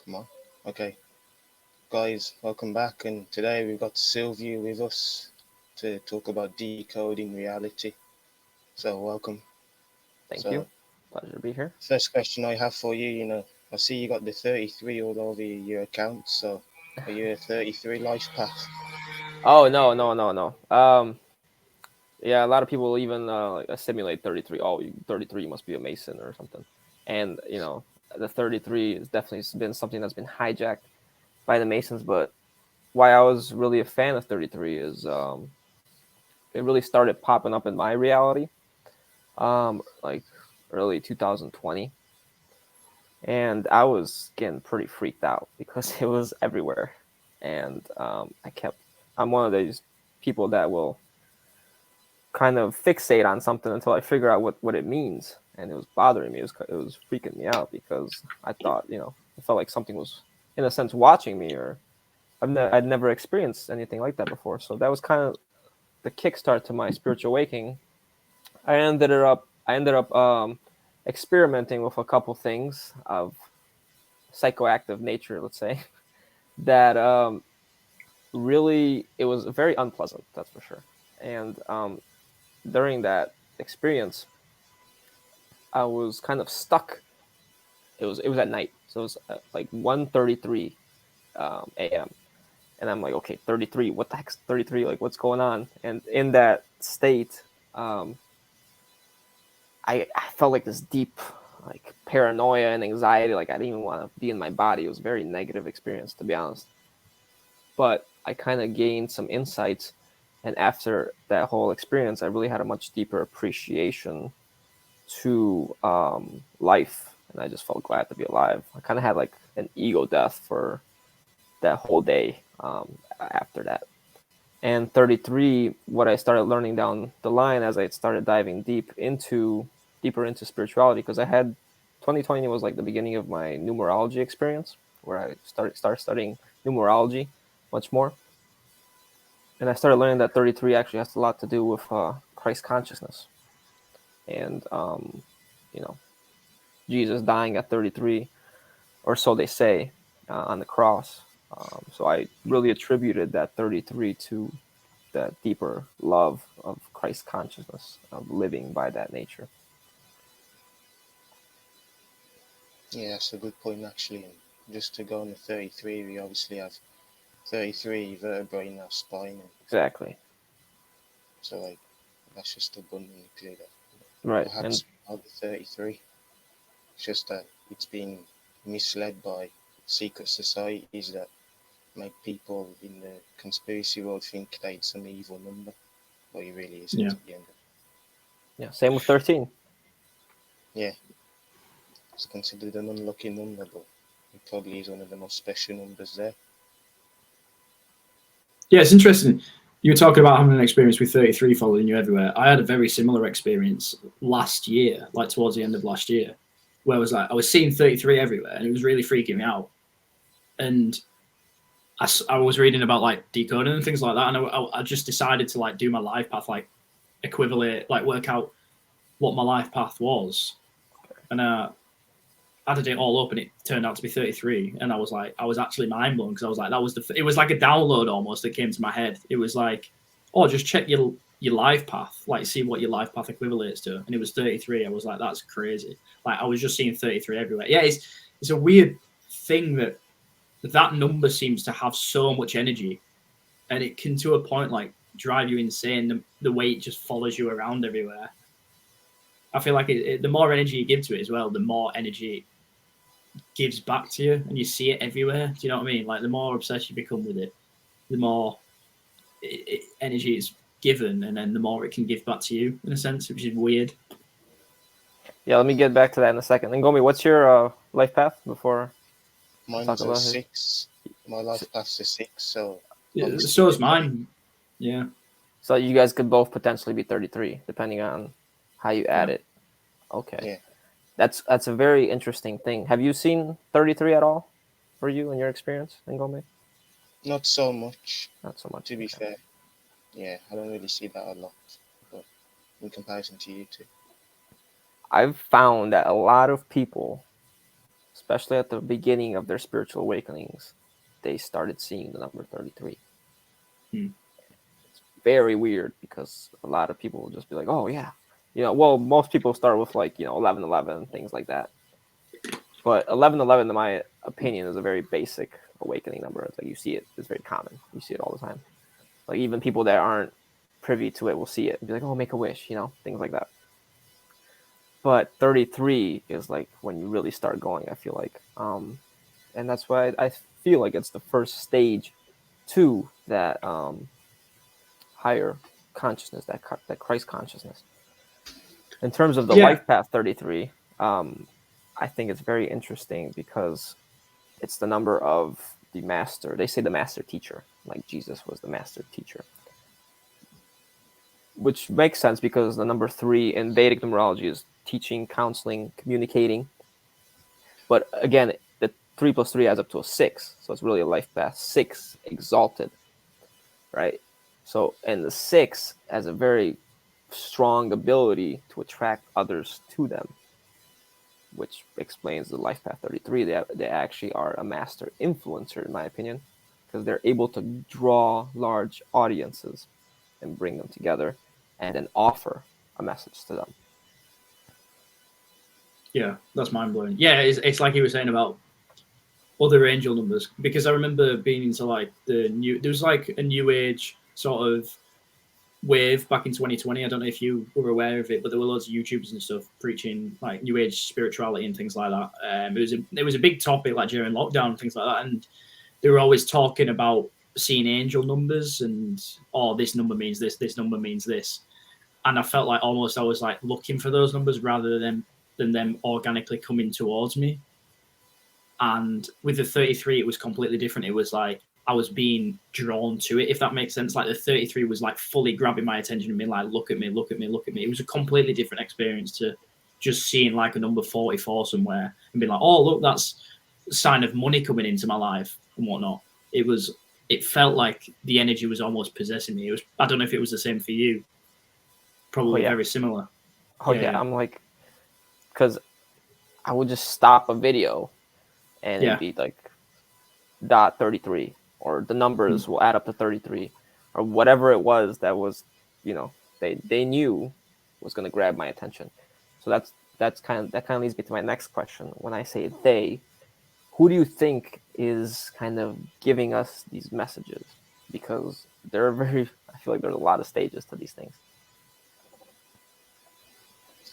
Come on. Okay, guys, welcome back. And today we've got Sylvia with us to talk about decoding reality. So, welcome. Thank So, you. Pleasure to be here. first question I have for you, I see you got the 33 all over your account. So, are you a 33 life path? Oh no, no, no, no. Yeah, a lot of people even like, simulate 33. Oh, 33 must be a Mason or something. And the 33 has definitely been something that's been hijacked by the Masons. But why I was really a fan of 33 is it really started popping up in my reality, like early 2020, and I was getting pretty freaked out because it was everywhere, and I'm one of these people that will kind of fixate on something until I figure out what it means. And it was bothering me. It was freaking me out because I thought, it felt like something was, in a sense, watching me, or I'd never experienced anything like that before. So that was kind of the kickstart to my spiritual awakening. I ended up experimenting with a couple things of psychoactive nature, let's say, that really it was very unpleasant. That's for sure. And during that experience, I was kind of stuck. It was at night, so it was like 1:33 a.m. And I'm like, okay, 33. What the heck's 33? Like, what's going on? And in that state, um, I felt like this deep like paranoia and anxiety. Like I didn't even want to be in my body. It was a very negative experience, to be honest. But I kind of gained some insights, and after that whole experience, I really had a much deeper appreciation to life, and I just felt glad to be alive. I kind of had like an ego death for that whole day after that. And 33, what I started learning down the line as I started diving deeper into spirituality, because I had 2020 was like the beginning of my numerology experience, where I started studying numerology much more, and I started learning that 33 actually has a lot to do with Christ consciousness, and you know Jesus dying at 33, or so they say, on the cross. So I really attributed that 33 to that deeper love of Christ consciousness, of living by that nature. Yeah, that's a good point, actually. And just to go on the 33, we obviously have 33 vertebrae in our spine. And Exactly. so, that's just abundantly clear that Right. And perhaps about the 33. It's just that it's been misled by secret societies that make people in the conspiracy world think that it's some evil number, but it really isn't Yeah. at the end of it. yeah, same with 13. Yeah, it's considered an unlucky number, but it probably is one of the most special numbers there. Yeah, it's interesting. You were talking about having an experience with 33 following you everywhere. I had a very similar experience last year, like towards the end of last year, where I was seeing 33 everywhere and it was really freaking me out. And I was reading about like decoding and things like that. And I just decided to like do my life path, like equivalent, like work out what my life path was. And I did it all up and it turned out to be 33. And I was actually mind blown because I was like, it was like a download almost that came to my head. It was like, oh, just check your life path, like see what your life path equivalates to. And it was 33. I was like, that's crazy. Like I was just seeing 33 everywhere. Yeah, it's a weird thing that number seems to have so much energy and it can to a point like drive you insane the way it just follows you around everywhere. I feel like the more energy you give to it as well, the more energy gives back to you and you see it everywhere. Do you know what I mean? Like the more obsessed you become with it, the more energy it's given, and then the more it can give back to you in a sense, which is weird. Yeah, let me get back to that in a second. And Gomi, what's your life path before we talk Mine's a about it? 6. My life path's a 6, so Yeah, obviously so the is 30. mine. Yeah, So you guys could both potentially be 33, depending on how you add yeah. it. Okay. Yeah, That's a very interesting thing. Have you seen 33 at all for you in your experience, Ngome? not so much, Not so much. to be Okay. fair. Yeah, I don't really see that a lot, but in comparison to you two. I've found that a lot of people especially at the beginning of their spiritual awakenings, they started seeing the number 33. It's very weird because a lot of people will just be like, oh yeah, well, most people start with 1111, things like that. But 1111, in my opinion, is a very basic awakening number. It's like you see it, it's very common. You see it all the time. Like even people that aren't privy to it will see it and be like, oh, make a wish, things like that. But 33 is like when you really start going, I feel like. And that's why I feel like it's the first stage to that higher consciousness, that Christ consciousness. In terms of the life path 33, I think it's very interesting because it's the number of the master. They say the master teacher, like Jesus was the master teacher. Which makes sense because the number 3 in Vedic numerology is teaching, counseling, communicating. But again, the 3 plus 3 adds up to a 6. So it's really a life path 6 exalted, right? So, and the 6 has a very strong ability to attract others to them, which explains the life path 33. They actually are a master influencer, in my opinion, because they're able to draw large audiences and bring them together and then offer a message to them. Yeah, that's mind-blowing. Yeah, it's like you were saying about other angel numbers, because I remember being into there was like a new age sort of wave back in 2020. I don't know if you were aware of it, but there were loads of YouTubers and stuff preaching like new age spirituality and things like that. It was a big topic like during lockdown and things like that, and they were always talking about seeing angel numbers and this number means this number means this, and I felt like almost I was like looking for those numbers rather than them organically coming towards me. And with the 33, it was completely different. It was like I was being drawn to it, if that makes sense. Like the 33 was like fully grabbing my attention and being like, look at me, look at me, look at me. It was a completely different experience to just seeing like a number 44 somewhere and being like, oh, look, that's a sign of money coming into my life and whatnot. It felt like the energy was almost possessing me. I don't know if it was the same for you. Probably very similar. Yeah. I'm like, because I would just stop a video and it'd be like dot 33, or the numbers will add up to 33, or whatever it was that was, they knew was going to grab my attention. So that kind of leads me to my next question. When I say they, who do you think is kind of giving us these messages? Because I feel like there's a lot of stages to these things.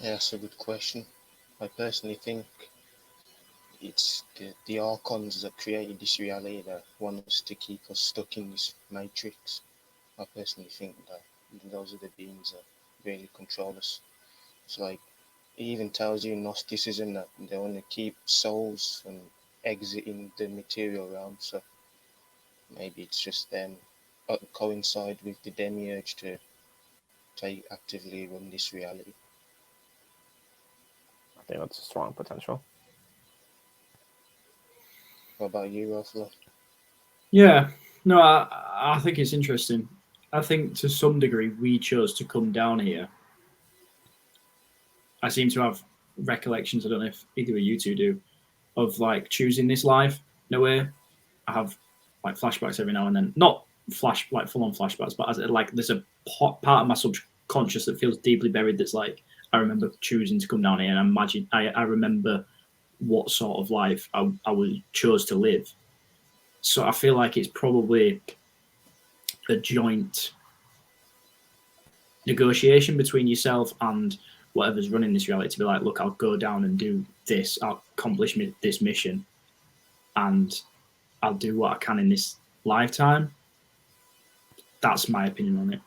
Yeah, that's a good question. I personally think it's the archons that created this reality that want us to keep us stuck in this matrix. I personally think that those are the beings that really control us. It's like, it even tells you in Gnosticism that they want to keep souls from exiting the material realm. So maybe it's just them coincide with the demiurge to actively run this reality. I think that's a strong potential. What about you, Ruffalo? Yeah, no, I think it's interesting. I think to some degree we chose to come down here. I seem to have recollections, I don't know if either of you two do, of like choosing this life. No way. I have like flashbacks every now and then. Not full-on flashbacks, but there's a part of my subconscious that feels deeply buried that's like, I remember choosing to come down here, and I remember what sort of life I chose to live. So I feel like it's probably a joint negotiation between yourself and whatever's running this reality to be like, look, I'll go down and do this. I'll accomplish this mission, and I'll do what I can in this lifetime. That's my opinion on it.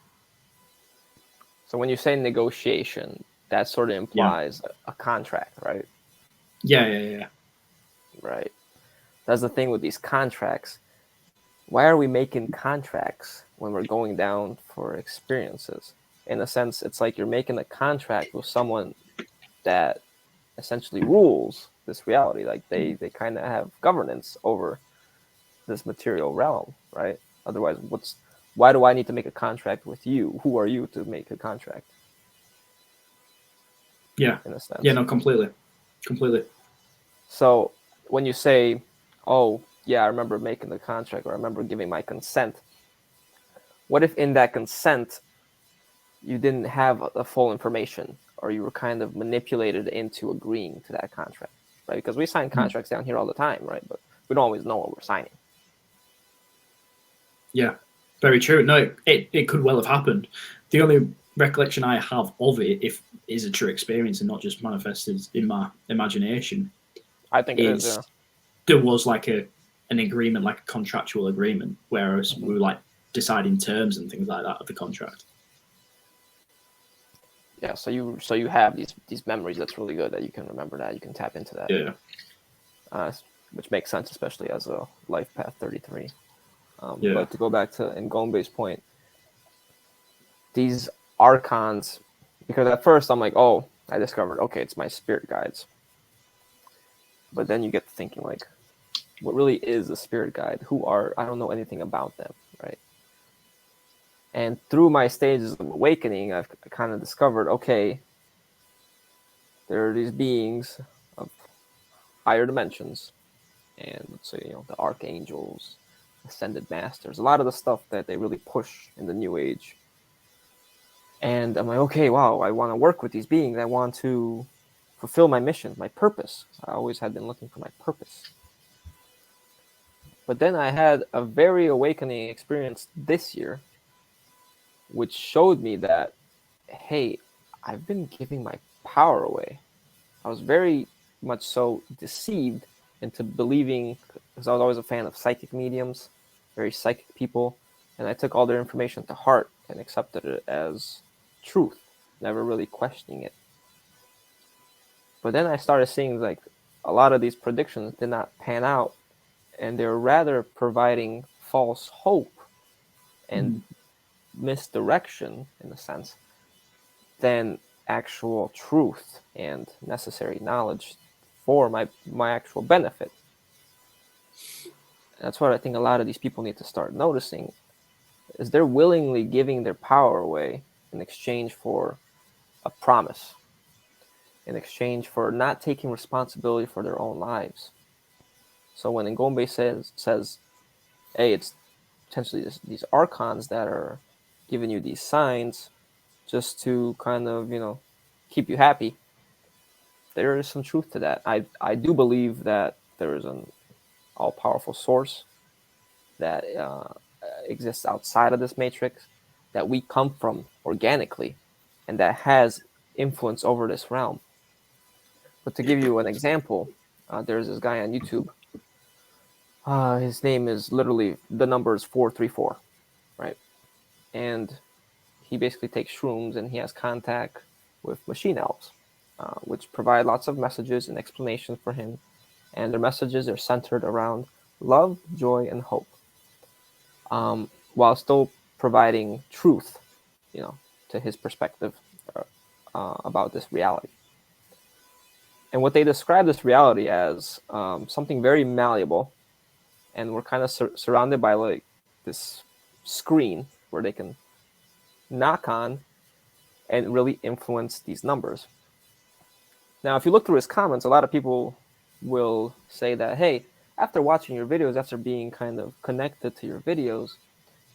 So when you say negotiation, that sort of implies a contract, right? Yeah. Right. That's the thing with these contracts. Why are we making contracts when we're going down for experiences? In a sense, it's like you're making a contract with someone that essentially rules this reality. Like they kind of have governance over this material realm, right? Otherwise, why do I need to make a contract with you? Who are you to make a contract? Yeah. In a sense. Yeah, no, completely. So when you say, oh, yeah, I remember making the contract, or I remember giving my consent, what if in that consent you didn't have the full information, or you were kind of manipulated into agreeing to that contract, right? Because we sign contracts down here all the time, right? But we don't always know what we're signing. Yeah, very true. No, it could well have happened. The only recollection I have of it, if is a true experience and not just manifested in my imagination, I think it is. Yeah. There was like an agreement, like a contractual agreement, whereas we were like deciding terms and things like that of the contract. Yeah, so you have these memories. That's really good that you can remember that. You can tap into that. Yeah. Which makes sense, especially as a life path 33. Yeah. But to go back to Ngombe's point, these archons, because at first I'm like, oh, I discovered, okay, it's my spirit guides. But then you get to thinking, like, what really is a spirit guide? I don't know anything about them, right? And through my stages of awakening, I've kind of discovered, okay, there are these beings of higher dimensions, and let's say, the archangels, ascended masters, a lot of the stuff that they really push in the New Age. And I'm like, okay, wow, I want to work with these beings. I want to fulfill my mission, my purpose. I always had been looking for my purpose. But then I had a very awakening experience this year, which showed me that, hey, I've been giving my power away. I was very much so deceived into believing, because I was always a fan of psychic mediums, very psychic people, and I took all their information to heart and accepted it as truth, never really questioning it. But then I started seeing like a lot of these predictions did not pan out, and they're rather providing false hope and misdirection, in a sense, than actual truth and necessary knowledge for my actual benefit. That's what I think a lot of these people need to start noticing, is they're willingly giving their power away in exchange for a promise, in exchange for not taking responsibility for their own lives. So when Ngombe says, hey, it's potentially these archons that are giving you these signs just to kind of, keep you happy, there is some truth to that. I do believe that there is an all-powerful source that exists outside of this matrix, that we come from organically, and that has influence over this realm. But to give you an example, there's this guy on YouTube. His name is literally, the number is 434, right? And he basically takes shrooms, and he has contact with machine elves, which provide lots of messages and explanations for him. And their messages are centered around love, joy, and hope, while still providing truth, to his perspective about this reality. And what they describe this reality as something very malleable, and we're kind of surrounded by like this screen where they can knock on and really influence these numbers. Now, if you look through his comments, a lot of people will say that, hey, after watching your videos, after being kind of connected to your videos,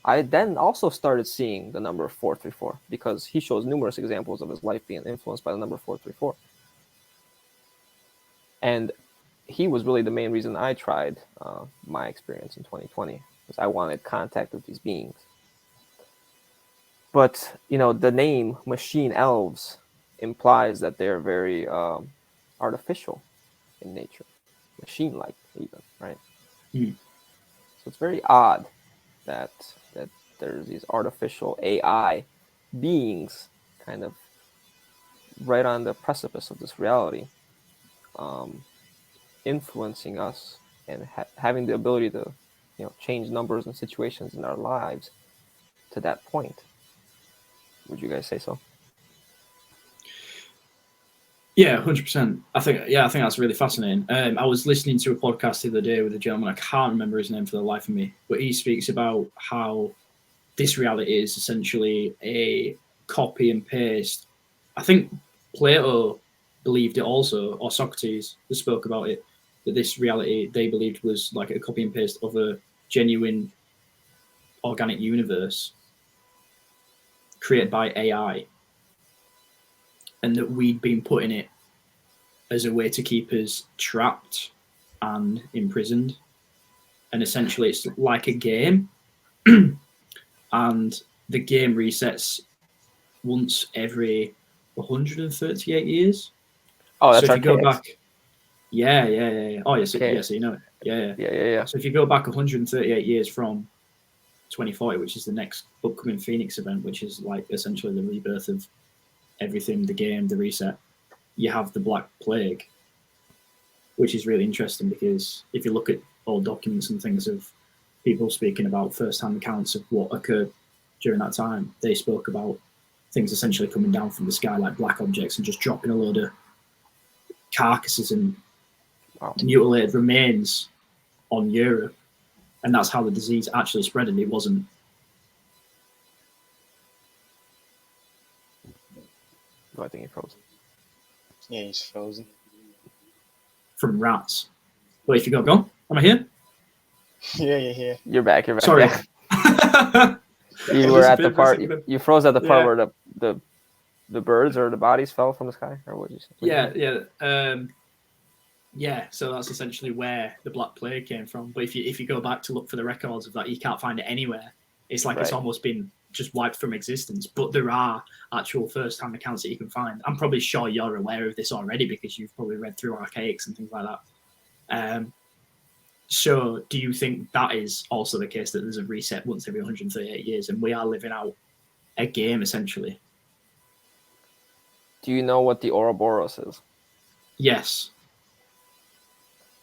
I then also started seeing the number 434, because he shows numerous examples of his life being influenced by the number 434. And he was really the main reason I tried my experience in 2020, because I wanted contact with these beings. But, the name Machine Elves implies that they're very artificial in nature, machine-like even, right? So it's very odd that there's these artificial AI beings kind of right on the precipice of this reality, influencing us and having the ability to, change numbers and situations in our lives to that point. Would you guys say so? Yeah, 100%. I think that's really fascinating. I was listening to a podcast the other day with a gentleman, I can't remember his name for the life of me, but he speaks about how this reality is essentially a copy and paste. I think Plato believed it also, or Socrates spoke about it, that this reality they believed was like a copy and paste of a genuine organic universe created by AI, and that we'd been put in it as a way to keep us trapped and imprisoned. And essentially, it's like a game, and the game resets once every 138 years. Oh, that's so if you go archaic. back, yeah. Oh, yes, Okay. yeah. So you know it, yeah. Yeah. So if you go back 138 years from 2040, which is the next upcoming Phoenix event, which is like essentially the rebirth of everything, the game, the reset, you have the Black Plague, which is really interesting because if you look at old documents and things of people speaking about first-hand accounts of what occurred during that time, they spoke about things essentially coming down from the sky like black objects and just dropping a load of carcasses and mutilated remains on Europe. And that's how the disease actually spread, and it wasn't. Oh, I think he froze. Yeah, he's frozen. From rats. But if you go on, am I here? Yeah. You're back. Sorry. Yeah. You were at the part. You froze at the part where the birds or the bodies fell from the sky, or what did you say? Yeah. So that's essentially where the Black Plague came from. But if you go back to look for the records of that, you can't find it anywhere. It's like It's almost been just wiped from existence. But there are actual first-hand accounts that you can find. I'm probably sure you're aware of this already because you've probably read through Archaics and things like that. So do you think that is also the case, that there's a reset once every 138 years and we are living out a game essentially? Do you know what the Ouroboros is? Yes.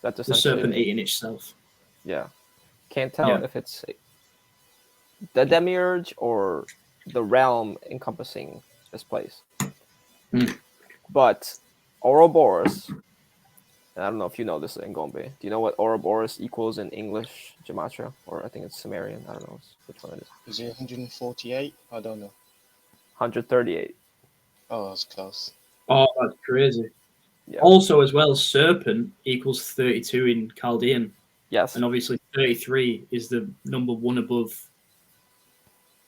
That's the serpent eating itself. Yeah. Can't tell if it's the demiurge or the realm encompassing this place. But Ouroboros, and I don't know if you know this in Gombe. Do you know what Ouroboros equals in English gematria? Or I think it's Sumerian. I don't know which one it is. Is it 148? I don't know. 138. Oh, that's close. Oh, that's crazy. Yeah. Also, as well, serpent equals 32 in Chaldean. Yes. And obviously 33 is the number one above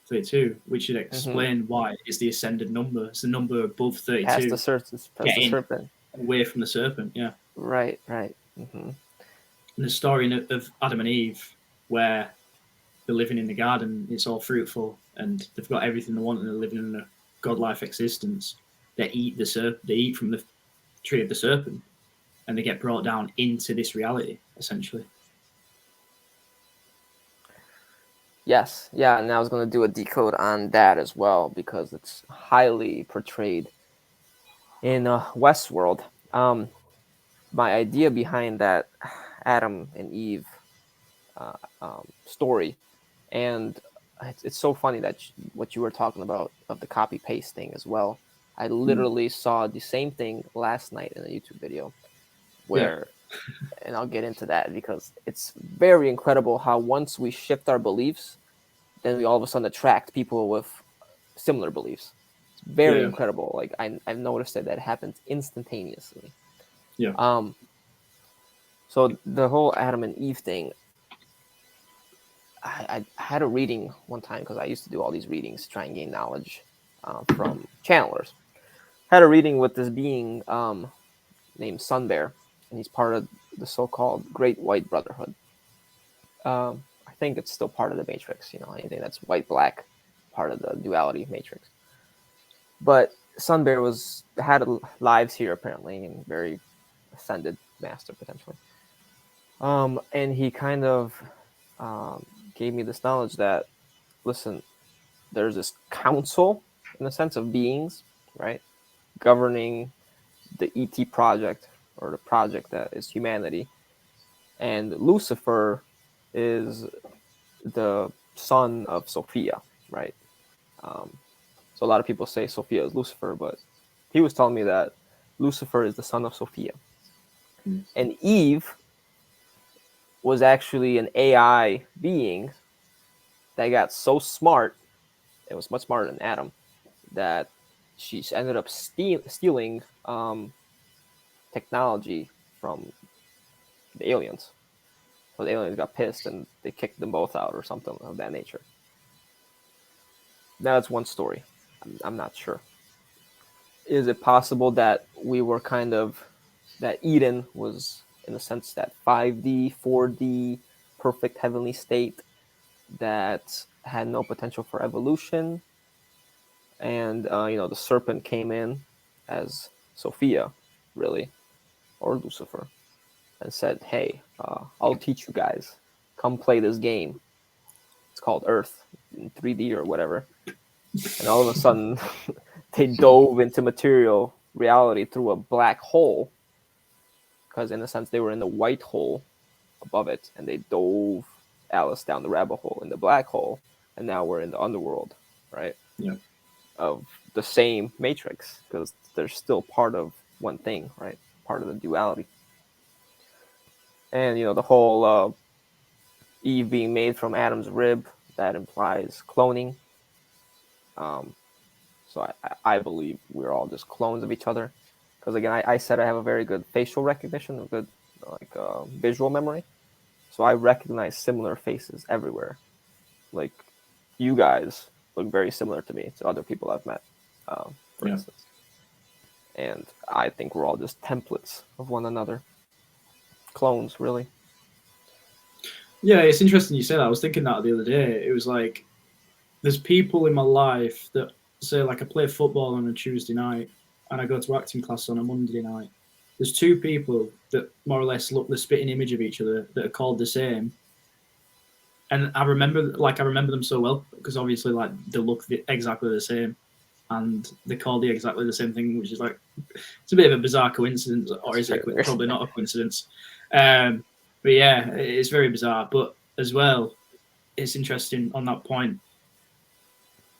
32, which should explain why it's the ascended number. It's the number above 32. Past the serpent. Away from the serpent, yeah. Right. Mm-hmm. And the story of Adam and Eve, where they're living in the garden, it's all fruitful, and they've got everything they want, and they're living in a godlike existence. They eat They eat from the tree of the serpent, and they get brought down into this reality, essentially. Yes, yeah, and I was going to do a decode on that as well because it's highly portrayed in Westworld. My idea behind that Adam and Eve story, and it's so funny that what you were talking about of the copy paste thing as well. I literally saw the same thing last night in a YouTube video where, and I'll get into that because it's very incredible how once we shift our beliefs, then we all of a sudden attract people with similar beliefs. It's very incredible. Like I've noticed that happens instantaneously. Yeah. So the whole Adam and Eve thing, I had a reading one time because I used to do all these readings to try and gain knowledge from channelers. Had a reading with this being named Sunbear, and he's part of the so-called Great White Brotherhood. I think it's still part of the Matrix, anything that's white-black, part of the duality matrix. But Sunbear had lives here apparently, and very ascended master potentially. And he kind of gave me this knowledge that, listen, there's this council, in the sense of beings, right, governing the ET project, or the project that is humanity. And Lucifer is the son of Sophia, right? So a lot of people say Sophia is Lucifer, but he was telling me that Lucifer is the son of Sophia. And Eve was actually an AI being that got so smart, it was much smarter than Adam, that she ended up stealing technology from the aliens. So the aliens got pissed and they kicked them both out or something of that nature. That's one story. I'm not sure. Is it possible that we were that Eden was, in a sense, that 5D, 4D, perfect heavenly state that had no potential for evolution? And, the serpent came in as Sophia, really, or Lucifer, and said, hey, I'll teach you guys. Come play this game. It's called Earth in 3D or whatever. And all of a sudden, they dove into material reality through a black hole, because in a sense they were in the white hole above it, and they dove Alice down the rabbit hole in the black hole, and now we're in the underworld, right? Yeah. Of the same matrix, because they're still part of one thing, right? Part of the duality. And the whole Eve being made from Adam's rib, that implies cloning. So I believe we're all just clones of each other. Because again, I said I have a very good facial recognition, a good visual memory. So I recognize similar faces everywhere. Like, you guys look very similar to me, to other people I've met, for instance. And I think we're all just templates of one another. Clones, really. Yeah, it's interesting you say that. I was thinking that the other day. It was like, there's people in my life that say, like, I play football on a Tuesday night and I go to acting class on a Monday night. There's two people that more or less look the spitting image of each other that are called the same. And I remember them so well because obviously, like, they look exactly the same and they call exactly the same thing, which is like, it's a bit of a bizarre coincidence, or is it probably not a coincidence? But yeah, it's very bizarre. But as well, it's interesting on that point.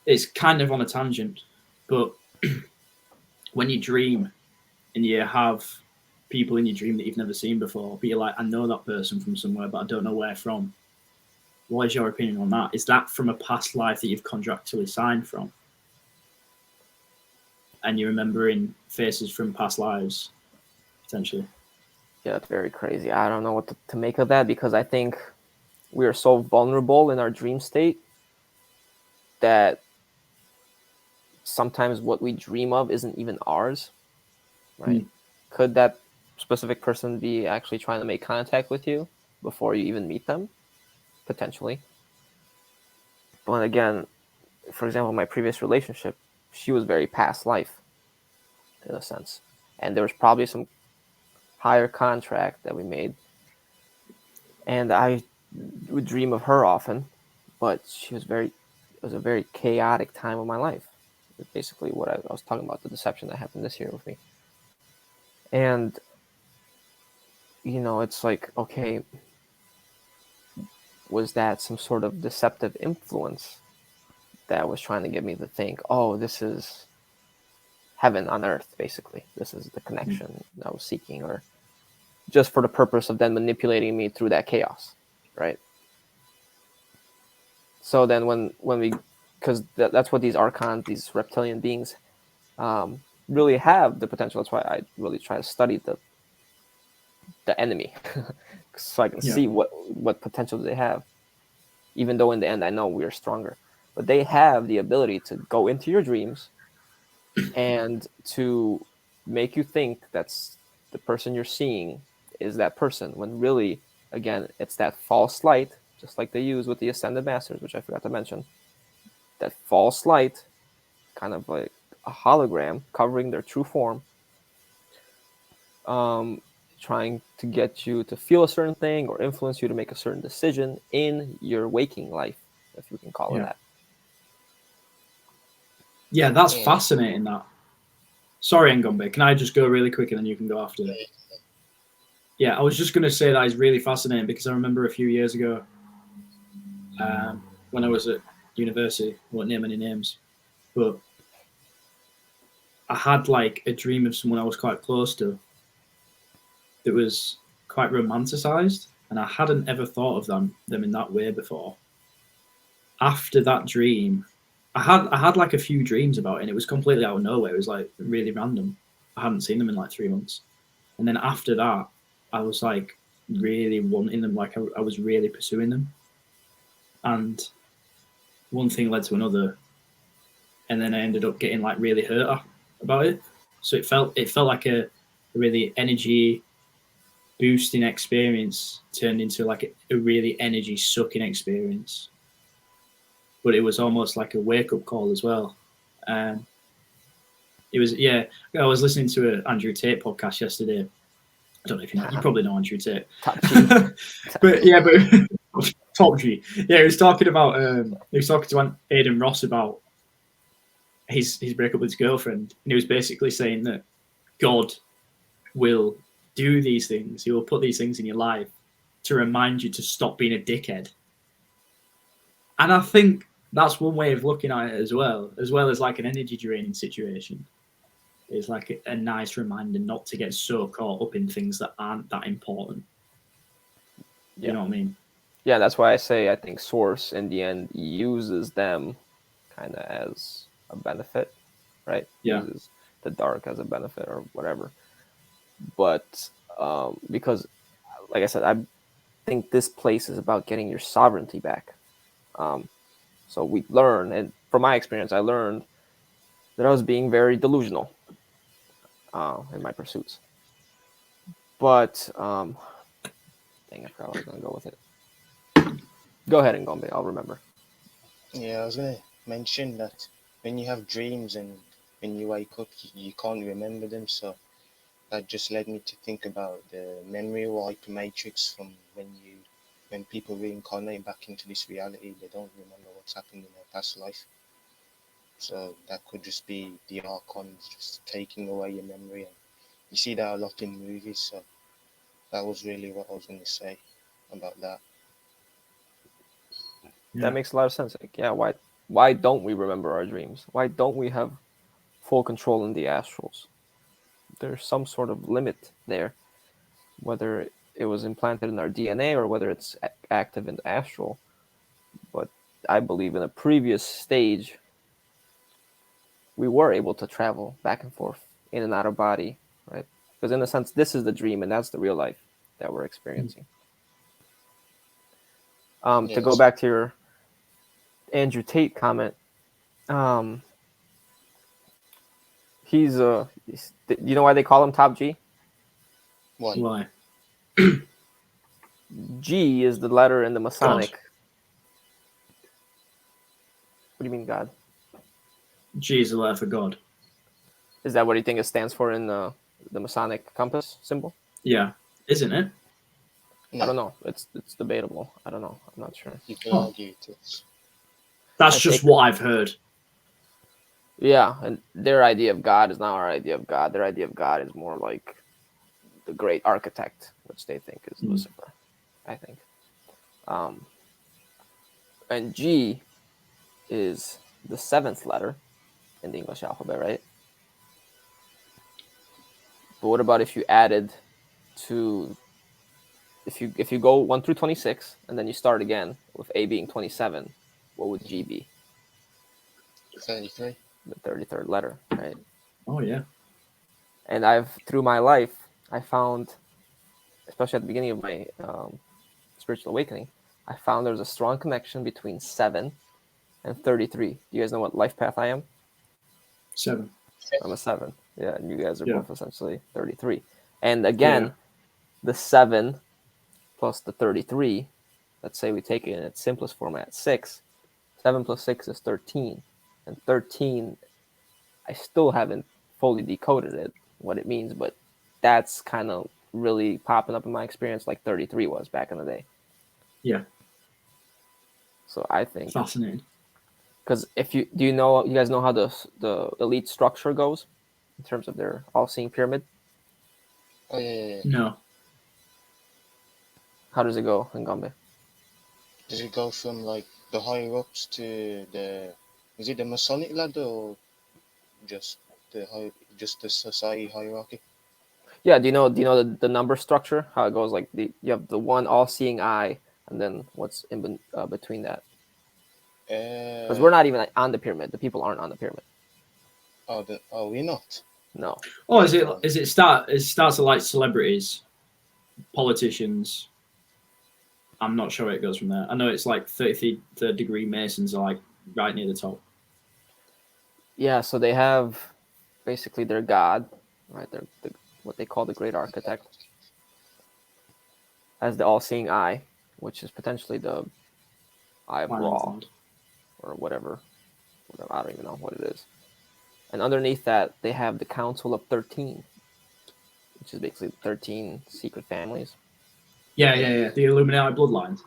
It's kind of on a tangent, but when you dream and you have people in your dream that you've never seen before, but you're like, I know that person from somewhere, but I don't know where from. What is your opinion on that? Is that from a past life that you've contractually signed from? And you're remembering faces from past lives, potentially? Yeah, it's very crazy. I don't know what to make of that, because I think we are so vulnerable in our dream state that sometimes what we dream of isn't even ours, right? Could that specific person be actually trying to make contact with you before you even meet them? Potentially. But again, for example, my previous relationship, she was very past life, in a sense. And there was probably some higher contract that we made. And I would dream of her often, but it was a very chaotic time of my life. Basically what I was talking about, the deception that happened this year with me. And, it's like, okay, was that some sort of deceptive influence that was trying to get me to think, oh, this is heaven on earth, basically. This is the connection I was seeking, or just for the purpose of then manipulating me through that chaos, right? So then when we, because that's what these archons, these reptilian beings, really have the potential. That's why I really try to study the enemy, so I can see what potential they have. Even though in the end I know we are stronger, but they have the ability to go into your dreams and to make you think that's the person you're seeing is that person, when really, again, it's that false light, just like they use with the Ascended Masters, which I forgot to mention. That false light, kind of like a hologram covering their true form, trying to get you to feel a certain thing or influence you to make a certain decision in your waking life, if you can call it that. Yeah, that's fascinating, that. Sorry, Ngombe, can I just go really quick and then you can go after it? Yeah, I was just going to say that is really fascinating, because I remember a few years ago when I was at university, I won't name any names, but I had like a dream of someone I was quite close to that was quite romanticized, and I hadn't ever thought of them in that way before. After that dream, I had like a few dreams about it, and it was completely out of nowhere. It was like really random. I hadn't seen them in like 3 months. And then after that, I was like, really wanting them. Like I was really pursuing them, and one thing led to another, and then I ended up getting like really hurt about it. So it felt like a really energy boosting experience turned into like a really energy sucking experience. But it was almost like a wake up call as well. It was, yeah. I was listening to an Andrew Tate podcast yesterday. I don't know if you know. You probably know Andrew Tate. Top G. but top G. Yeah, he was talking about. He was talking to Aidan Ross about his breakup with his girlfriend, and he was basically saying that God will do these things. He will put these things in your life to remind you to stop being a dickhead. And I think that's one way of looking at it as well as like an energy draining situation. It's like a nice reminder not to get so caught up in things that aren't that important. You know what I mean? Yeah, that's why I say I think Source in the end uses them kind of as a benefit, right? Yeah. Uses the dark as a benefit or whatever. But because, like I said, I think this place is about getting your sovereignty back. So we learn, and from my experience, I learned that I was being very delusional in my pursuits. But, dang, I forgot I was going to go with it. Go ahead, Ngombe, I'll remember. Yeah, I was going to mention that when you have dreams and when you wake up, you can't remember them. So that just led me to think about the memory wipe matrix from when people reincarnate back into this reality, they don't remember what's happened in their past life. So that could just be the Archons just taking away your memory. And you see that a lot in movies, so that was really what I was going to say about that. That makes a lot of sense. Like, yeah, why don't we remember our dreams? Why don't we have full control in the astrals? There's some sort of limit there, whether it was implanted in our DNA or whether it's active in the astral. But I believe in a previous stage, we were able to travel back and forth in and out of body, right? Because in a sense, this is the dream and that's the real life that we're experiencing. Yes. To go back to your Andrew Tate comment, he's you know why they call him Top G? Why? G is the letter in the Masonic. God. What do you mean, God? G is the letter for God. Is that what you think it stands for in the Masonic compass symbol? Yeah, isn't it? No, I don't know. It's debatable. I don't know. I'm not sure. you can argue it. That's I just think- what I've heard. Yeah, and their idea of God is not our idea of God. Their idea of God is more like the great architect, which they think is Lucifer, I think. And G is the 7th letter in the English alphabet, right? But what about if you added to, if you go 1 through 26 and then you start again with A being 27, what would G be? 33. The 33rd letter, right? Oh yeah. And through my life, I found, especially at the beginning of my spiritual awakening, I found there's a strong connection between 7 and 33. Do you guys know what life path I am? 7. I'm a 7. Yeah, and you guys are Yeah. both essentially 33. And again, the 7 plus the 33, let's say we take it in its simplest format, 6. 7 plus 6 is 13. And 13, I still haven't fully decoded it, what it means, but that's kind of really popping up in my experience like 33 was back in the day. Yeah. So I think, Fascinating. because you guys know how the elite structure goes in terms of their all-seeing pyramid? Oh, yeah. No. How does it go in Gombe? Does it go from like the higher ups to is it the Masonic ladder or just the society hierarchy? Yeah, do you know the number structure? How it goes, like you have the one all-seeing eye, and then what's in between that? Because we're not even on the pyramid. The people aren't on the pyramid. We're not. No. Oh, it starts at like celebrities, politicians. I'm not sure where it goes from there. I know it's like 33rd degree Masons are like right near the top. Yeah, so they have basically their god, right? They're what they call the great architect, as the all-seeing eye, which is potentially the eye of Ra or whatever. I don't even know what it is. And underneath that, they have the Council of 13, which is basically 13 secret families. Yeah. The Illuminati bloodlines.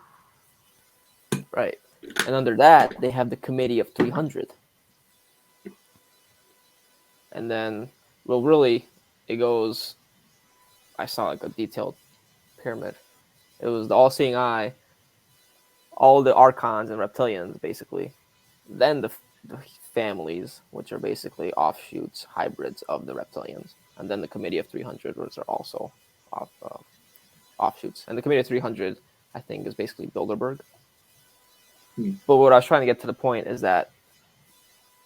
Right. And under that, they have the Committee of 300. And then, well, really, it goes. I saw like a detailed pyramid. It was the all-seeing eye, all the archons and reptilians, basically. Then the families, which are basically offshoots, hybrids of the reptilians. And then the Committee of 300, which are also offshoots. And the Committee of 300, I think, is basically Bilderberg. But what I was trying to get to the point is that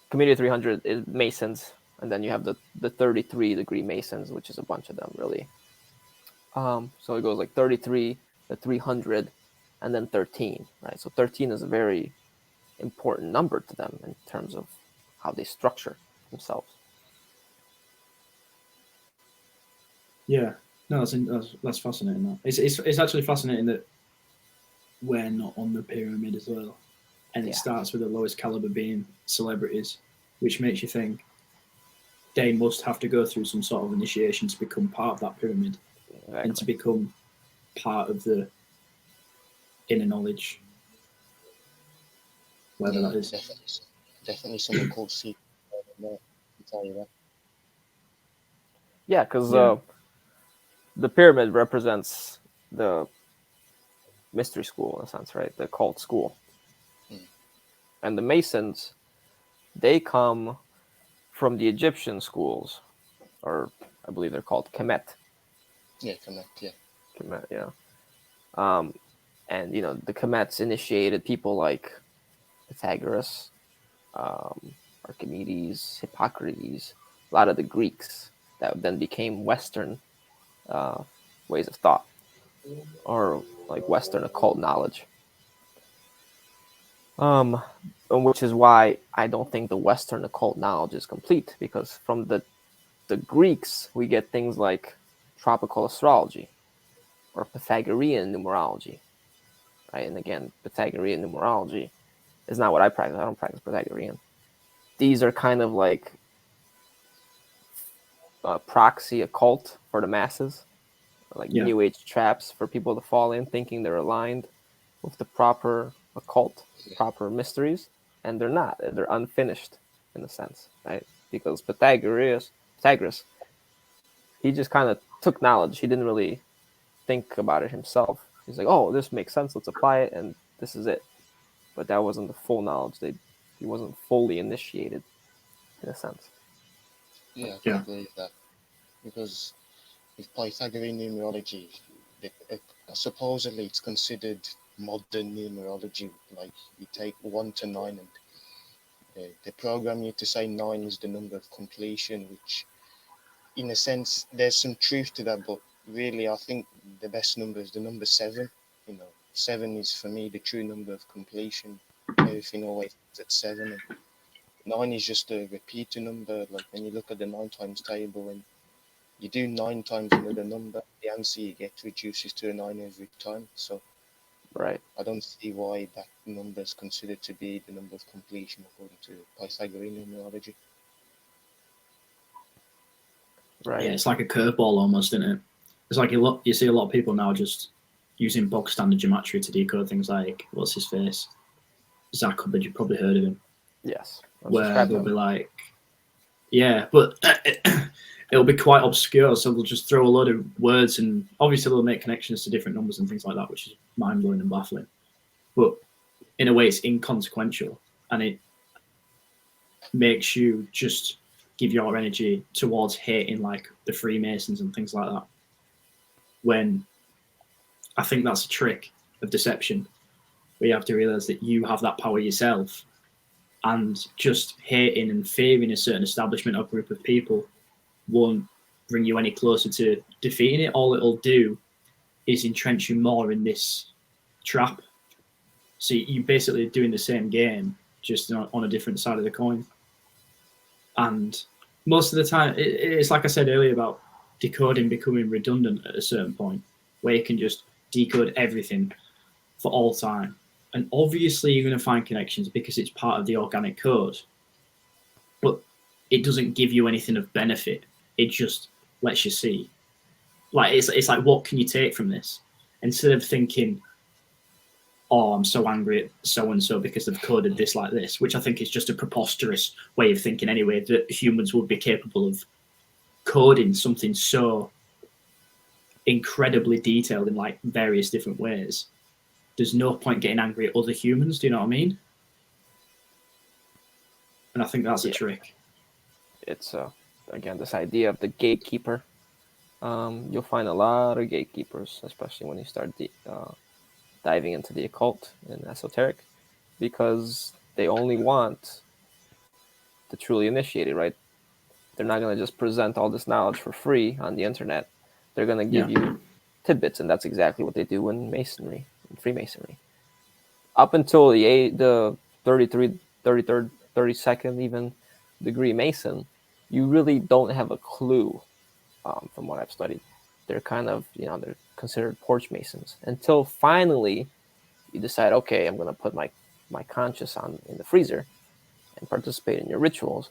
Committee of 300 is Masons, and then you have the 33-degree Masons, which is a bunch of them, really. So it goes like 33, the 300, and then 13, right? So 13 is a very important number to them in terms of how they structure themselves. Yeah, no, that's fascinating. It's actually fascinating that we're not on the pyramid as well, and it starts with the lowest caliber being celebrities, which makes you think they must have to go through some sort of initiation to become part of that pyramid, and to become part of the inner knowledge, whatever that is. Definitely something called secret. I can tell you that. Yeah, because the pyramid represents the mystery school in a sense, right? The cult school. And the Masons, they come from the Egyptian schools, or I believe they're called Kemet. Yeah, Kemet, yeah. Kemet, yeah. And, the Kemets initiated people like Pythagoras, Archimedes, Hippocrates, a lot of the Greeks that then became Western ways of thought, or like Western occult knowledge. Which is why I don't think the Western occult knowledge is complete, because from the Greeks we get things like tropical astrology or Pythagorean numerology, right? And again, Pythagorean numerology is not what I practice. I don't practice Pythagorean. These are kind of like proxy occult for the masses, like New Age traps for people to fall in thinking they're aligned with the proper occult, proper mysteries, and they're not. They're unfinished in a sense, right? Because Pythagoras, he just kind of took knowledge. He didn't really think about it himself. He's like, oh, this makes sense. Let's apply it, and this is it. But that wasn't the full knowledge. He wasn't fully initiated, in a sense. Yeah, I can agree with that. Because with Pythagorean numerology, supposedly it's considered modern numerology. Like, you take 1 to 9 and they program you to say 9 is the number of completion, which in a sense there's some truth to that, but really I think the best number is the number 7. 7 is for me the true number of completion. Everything always is at 7, and 9 is just a repeater number. Like when you look at the 9 times table, and you do 9 times another number, the answer you get reduces to a 9 every time. So right, I don't see why that number is considered to be the number of completion according to Pythagorean numerology. Right. Yeah, it's like a curveball almost, isn't it? It's like you see a lot of people now just using bog standard geometry to decode things like, what's his face? Zach Hubbard, you've probably heard of him. Yes. Where they'll be like, yeah, but it'll be quite obscure, so they'll just throw a load of words, and obviously they'll make connections to different numbers and things like that, which is mind-blowing and baffling. But in a way, it's inconsequential, and it makes you just give your energy towards hating like the Freemasons and things like that, when I think that's a trick of deception, where you have to realize that you have that power yourself, and just hating and fearing a certain establishment or group of people won't bring you any closer to defeating it. All it'll do is entrenching more in this trap. So you're basically doing the same game, just on a different side of the coin. And most of the time, it's like I said earlier about decoding becoming redundant at a certain point, where you can just decode everything for all time. And obviously, you're going to find connections because it's part of the organic code. But it doesn't give you anything of benefit. It just lets you see. Like it's like, what can you take from this? Instead of thinking, oh, I'm so angry at so and so because they've coded this like this, which I think is just a preposterous way of thinking anyway, that humans would be capable of coding something so incredibly detailed in like various different ways. There's no point getting angry at other humans. Do you know what I mean? And I think that's a trick. It's again this idea of the gatekeeper. You'll find a lot of gatekeepers, especially when you start diving into the occult and esoteric, because they only want the truly initiated, right? They're not going to just present all this knowledge for free on the internet. They're going to give you tidbits, and that's exactly what they do in Masonry, in Freemasonry. Up until the 33rd, 32nd even degree Mason, you really don't have a clue, from what I've studied. They're kind of, they're considered porch Masons until finally you decide, okay, I'm going to put my conscience on in the freezer and participate in your rituals.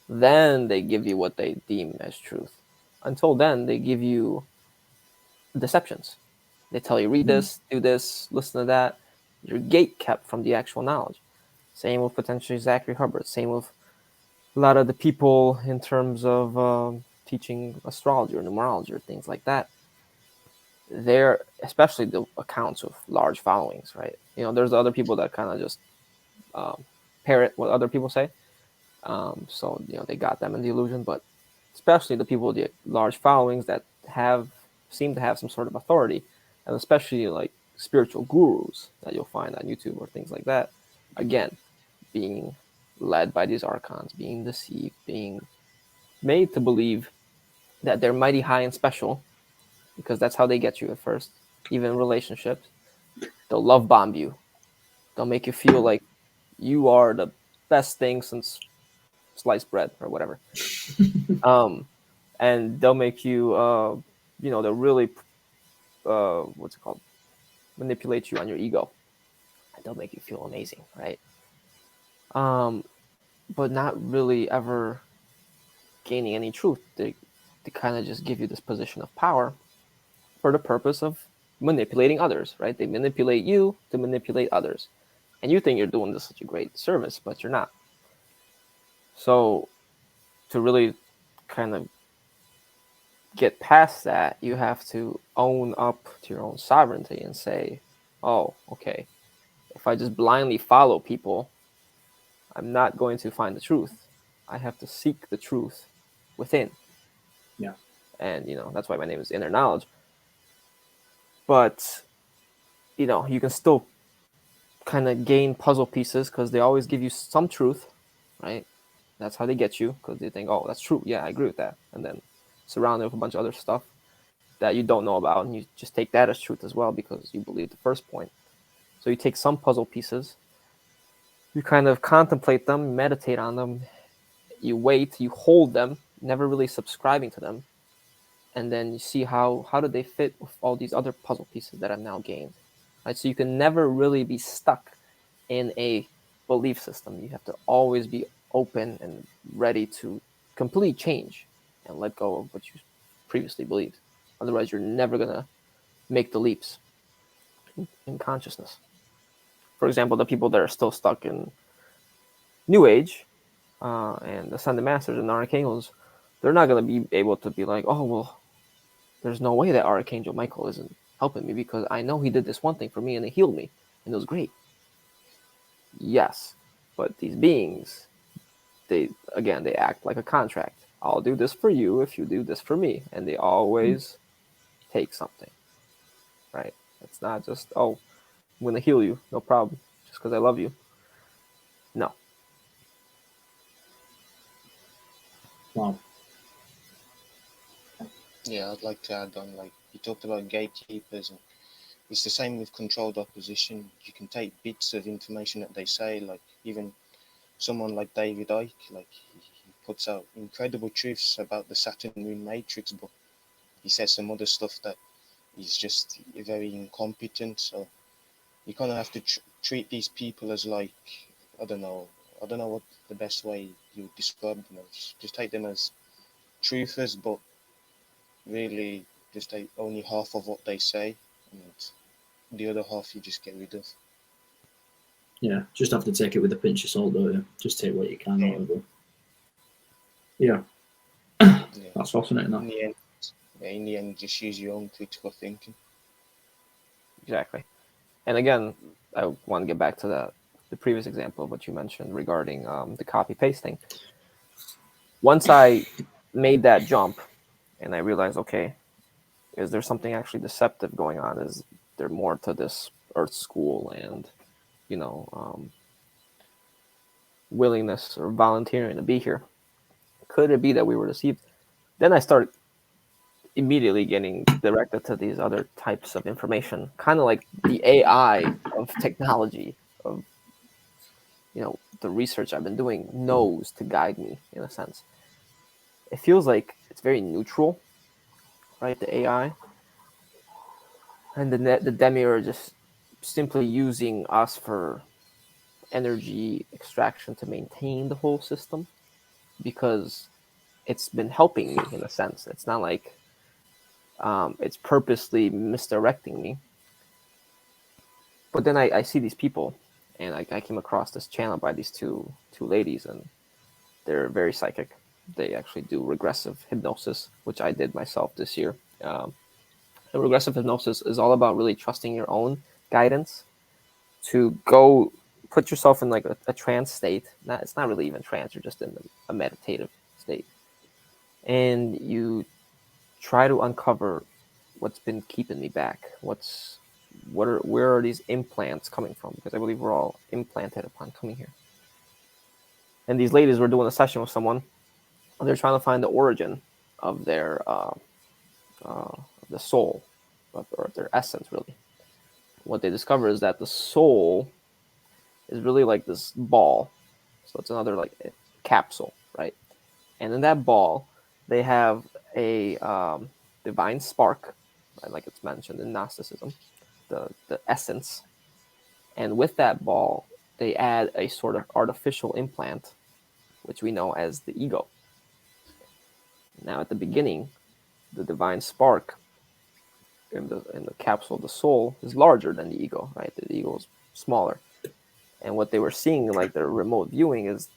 Then they give you what they deem as truth. Until then, they give you deceptions. They tell you, read this, do this, listen to that. You're gate kept from the actual knowledge. Same with potentially Zachary Hubbard. Same with a lot of the people in terms of teaching astrology or numerology or things like that. They're, especially the accounts with large followings, right? There's other people that kind of just parrot what other people say. So they got them in the illusion, but especially the people with the large followings that seem to have some sort of authority, and especially like spiritual gurus that you'll find on YouTube or things like that. Again, being led by these archons, being deceived, being made to believe that they're mighty high and special, because that's how they get you at first. Even in relationships, they'll love bomb you. They'll make you feel like you are the best thing since sliced bread or whatever. And they'll make you, they'll really, what's it called? Manipulate you on your ego. And they'll make you feel amazing, right? But not really ever gaining any truth. They kind of just give you this position of power for the purpose of manipulating others, right? They manipulate you to manipulate others. And you think you're doing this such a great service, but you're not. So to really kind of get past that, you have to own up to your own sovereignty and say, oh, okay, if I just blindly follow people, I'm not going to find the truth. I have to seek the truth within. Yeah. And, that's why my name is Inner Knowledge. But, you can still kind of gain puzzle pieces because they always give you some truth, right? That's how they get you, because they think, oh, that's true. Yeah, I agree with that. And then surround it with a bunch of other stuff that you don't know about, and you just take that as truth as well because you believe the first point. So you take some puzzle pieces, you kind of contemplate them, meditate on them, you wait, you hold them, never really subscribing to them, and then you see how do they fit with all these other puzzle pieces that I've now gained. Right? So you can never really be stuck in a belief system. You have to always be open and ready to completely change and let go of what you previously believed. Otherwise, you're never going to make the leaps in consciousness. For example, the people that are still stuck in New Age and Ascended Masters and Archangels, they're not going to be able to be like, oh, well, there's no way that Archangel Michael isn't helping me because I know he did this one thing for me and it healed me and it was great. Yes, but these beings, they act like a contract. I'll do this for you if you do this for me. And they always take something, right? It's not just, oh, I'm going to heal you, no problem, just because I love you. No. Wow. Yeah, I'd like to add on, like, he talked about gatekeepers, and it's the same with controlled opposition. You can take bits of information that they say, like even someone like David Icke, like he puts out incredible truths about the Saturn Moon matrix, but he says some other stuff that is just very incompetent. So you kind of have to treat these people as like, I don't know, what the best way you would describe them as. Just take them as truthers, but really just take only half of what they say, and the other half you just get rid of. Yeah, just have to take it with a pinch of salt, don't you? Just take what you can out of it. Yeah. That's fascinating. In the end, just use your own critical thinking. Exactly. And again, I want to get back to the previous example of what you mentioned regarding the copy pasting. Once I made that jump and I realized, okay, is there something actually deceptive going on? Is there more to this Earth School and, willingness or volunteering to be here? Could it be that we were deceived? Then I started immediately getting directed to these other types of information, kind of like the AI of technology, of the research I've been doing knows to guide me in a sense. It feels like it's very neutral, right? The AI and the Demi are just simply using us for energy extraction to maintain the whole system, because it's been helping me in a sense. It's not like it's purposely misdirecting me. But then I see these people, and I came across this channel by these two ladies, and they're very psychic. They actually do regressive hypnosis, which I did myself this year. And regressive hypnosis is all about really trusting your own guidance to go put yourself in like a trance state. It's not really even trance. You're just in a meditative state. And you try to uncover what's been keeping me back. Where are these implants coming from? Because I believe we're all implanted upon coming here. And these ladies were doing a session with someone. They're trying to find the origin of their the soul, or their essence, really. What they discover is that the soul is really like this ball. So it's another like capsule, right? And in that ball, they have a divine spark, right? Like it's mentioned in Gnosticism, the essence. And with that ball, they add a sort of artificial implant, which we know as the ego. Now, at the beginning, the divine spark in the capsule of the soul is larger than the ego, right? The ego is smaller. And what they were seeing in like their remote viewing is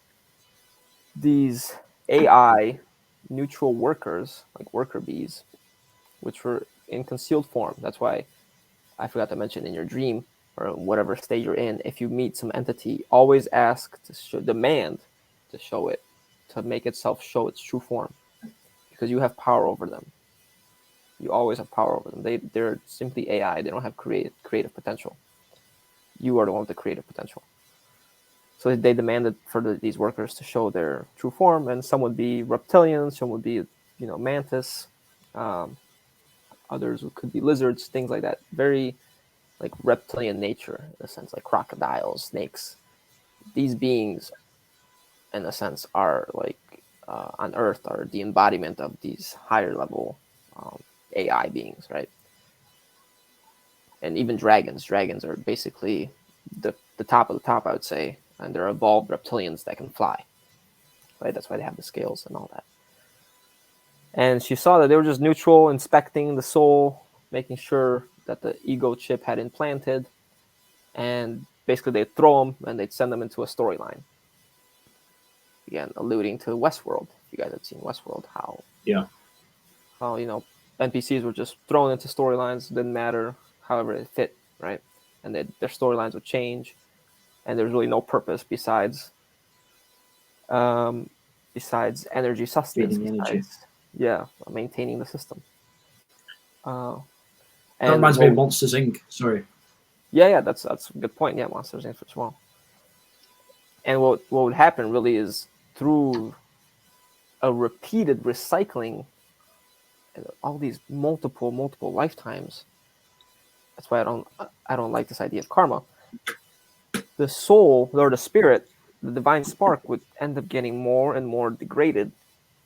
these AI neutral workers, like worker bees, which were in concealed form. That's why I forgot to mention, in your dream or whatever state you're in, if you meet some entity, always ask to demand to show it, to make itself show its true form, because you have power over them. You always have power over them. They're simply AI. They don't have creative potential. You are the one with the creative potential. So they demanded for these workers to show their true form, and some would be reptilians, some would be, mantis, others could be lizards, things like that. Very like reptilian nature, in a sense, like crocodiles, snakes. These beings, in a sense, are like on Earth are the embodiment of these higher level AI beings, right? And even dragons. Dragons are basically the top of the top, I would say, and they're evolved reptilians that can fly, right? That's why they have the scales and all that. And she saw that they were just neutral, inspecting the soul, making sure that the ego chip had implanted, and basically they'd throw them and they'd send them into a storyline. Again, alluding to Westworld. If you guys have seen Westworld, how NPCs were just thrown into storylines, didn't matter, however it fit, right? And their storylines would change, and there's really no purpose besides energy sustenance, maintaining the system. That reminds me of Monsters Inc. Sorry. Yeah, that's a good point. Yeah, Monsters Inc. as well. And what would happen really is, through a repeated recycling all these multiple lifetimes. That's why I don't like this idea of karma. The soul or the spirit, the divine spark, would end up getting more and more degraded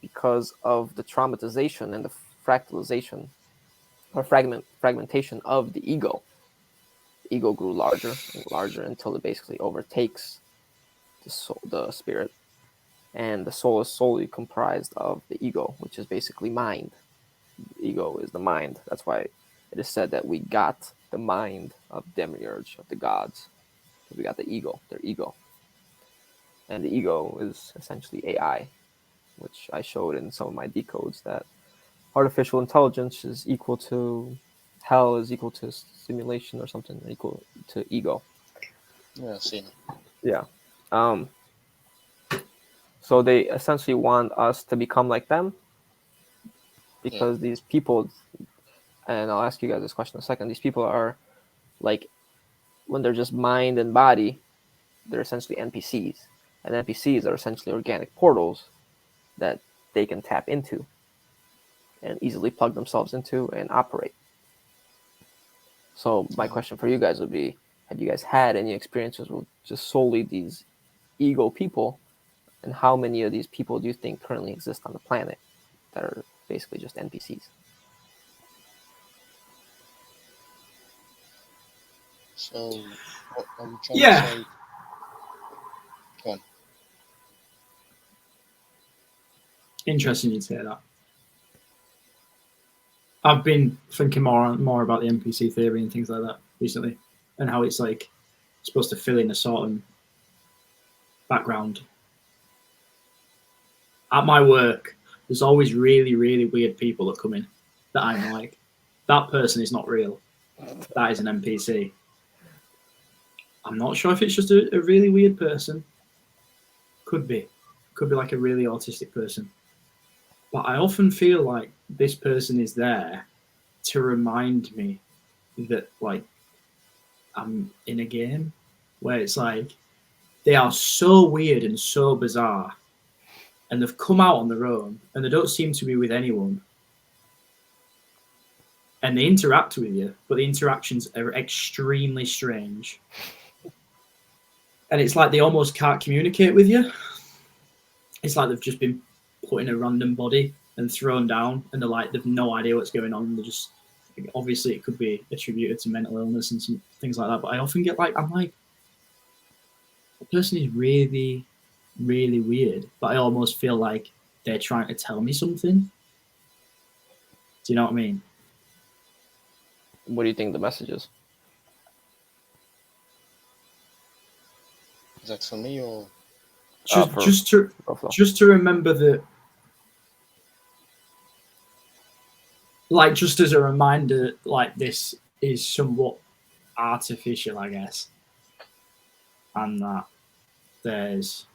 because of the traumatization and the fractalization or fragmentation of the ego. The ego grew larger and larger until it basically overtakes the soul, the spirit, and the soul is solely comprised of the ego, which is basically mind. The ego is the mind. That's why it is said that we got the mind of Demiurge, of the gods. We got the ego, their ego. And the ego is essentially AI, which I showed in some of my decodes, that artificial intelligence is equal to hell, is equal to simulation or something, equal to ego. Yeah, I've seen it. Yeah. So they essentially want us to become like them, because these people, and I'll ask you guys this question in a second, these people are like, when they're just mind and body, they're essentially NPCs. And NPCs are essentially organic portals that they can tap into and easily plug themselves into and operate. So my question for you guys would be, have you guys had any experiences with just solely these ego people? And how many of these people do you think currently exist on the planet that are basically just NPCs? So, what are you trying Yeah. to say? Go on. Interesting you'd say that. I've been thinking more about the NPC theory and things like that recently, and how it's like supposed to fill in a certain background. At my work, there's always really, really weird people that come in that I'm like, that person is not real. That is an NPC. I'm not sure if it's just a really weird person. Could be like a really autistic person. But I often feel like this person is there to remind me that, like, I'm in a game where it's like they are so weird and so bizarre, and they've come out on their own, and they don't seem to be with anyone, and they interact with you, but the interactions are extremely strange, and it's like they almost can't communicate with you. It's like they've just been put in a random body and thrown down, and they're like, they've no idea what's going on. They're just, obviously it could be attributed to mental illness and some things like that, but I often get like, I'm like, the person is really, really weird, but I almost feel like they're trying to tell me something. Do you know what I mean? What do you think the message is? Is that for me or? Just to remember that, like, just as a reminder, like, this is somewhat artificial, I guess, and that there's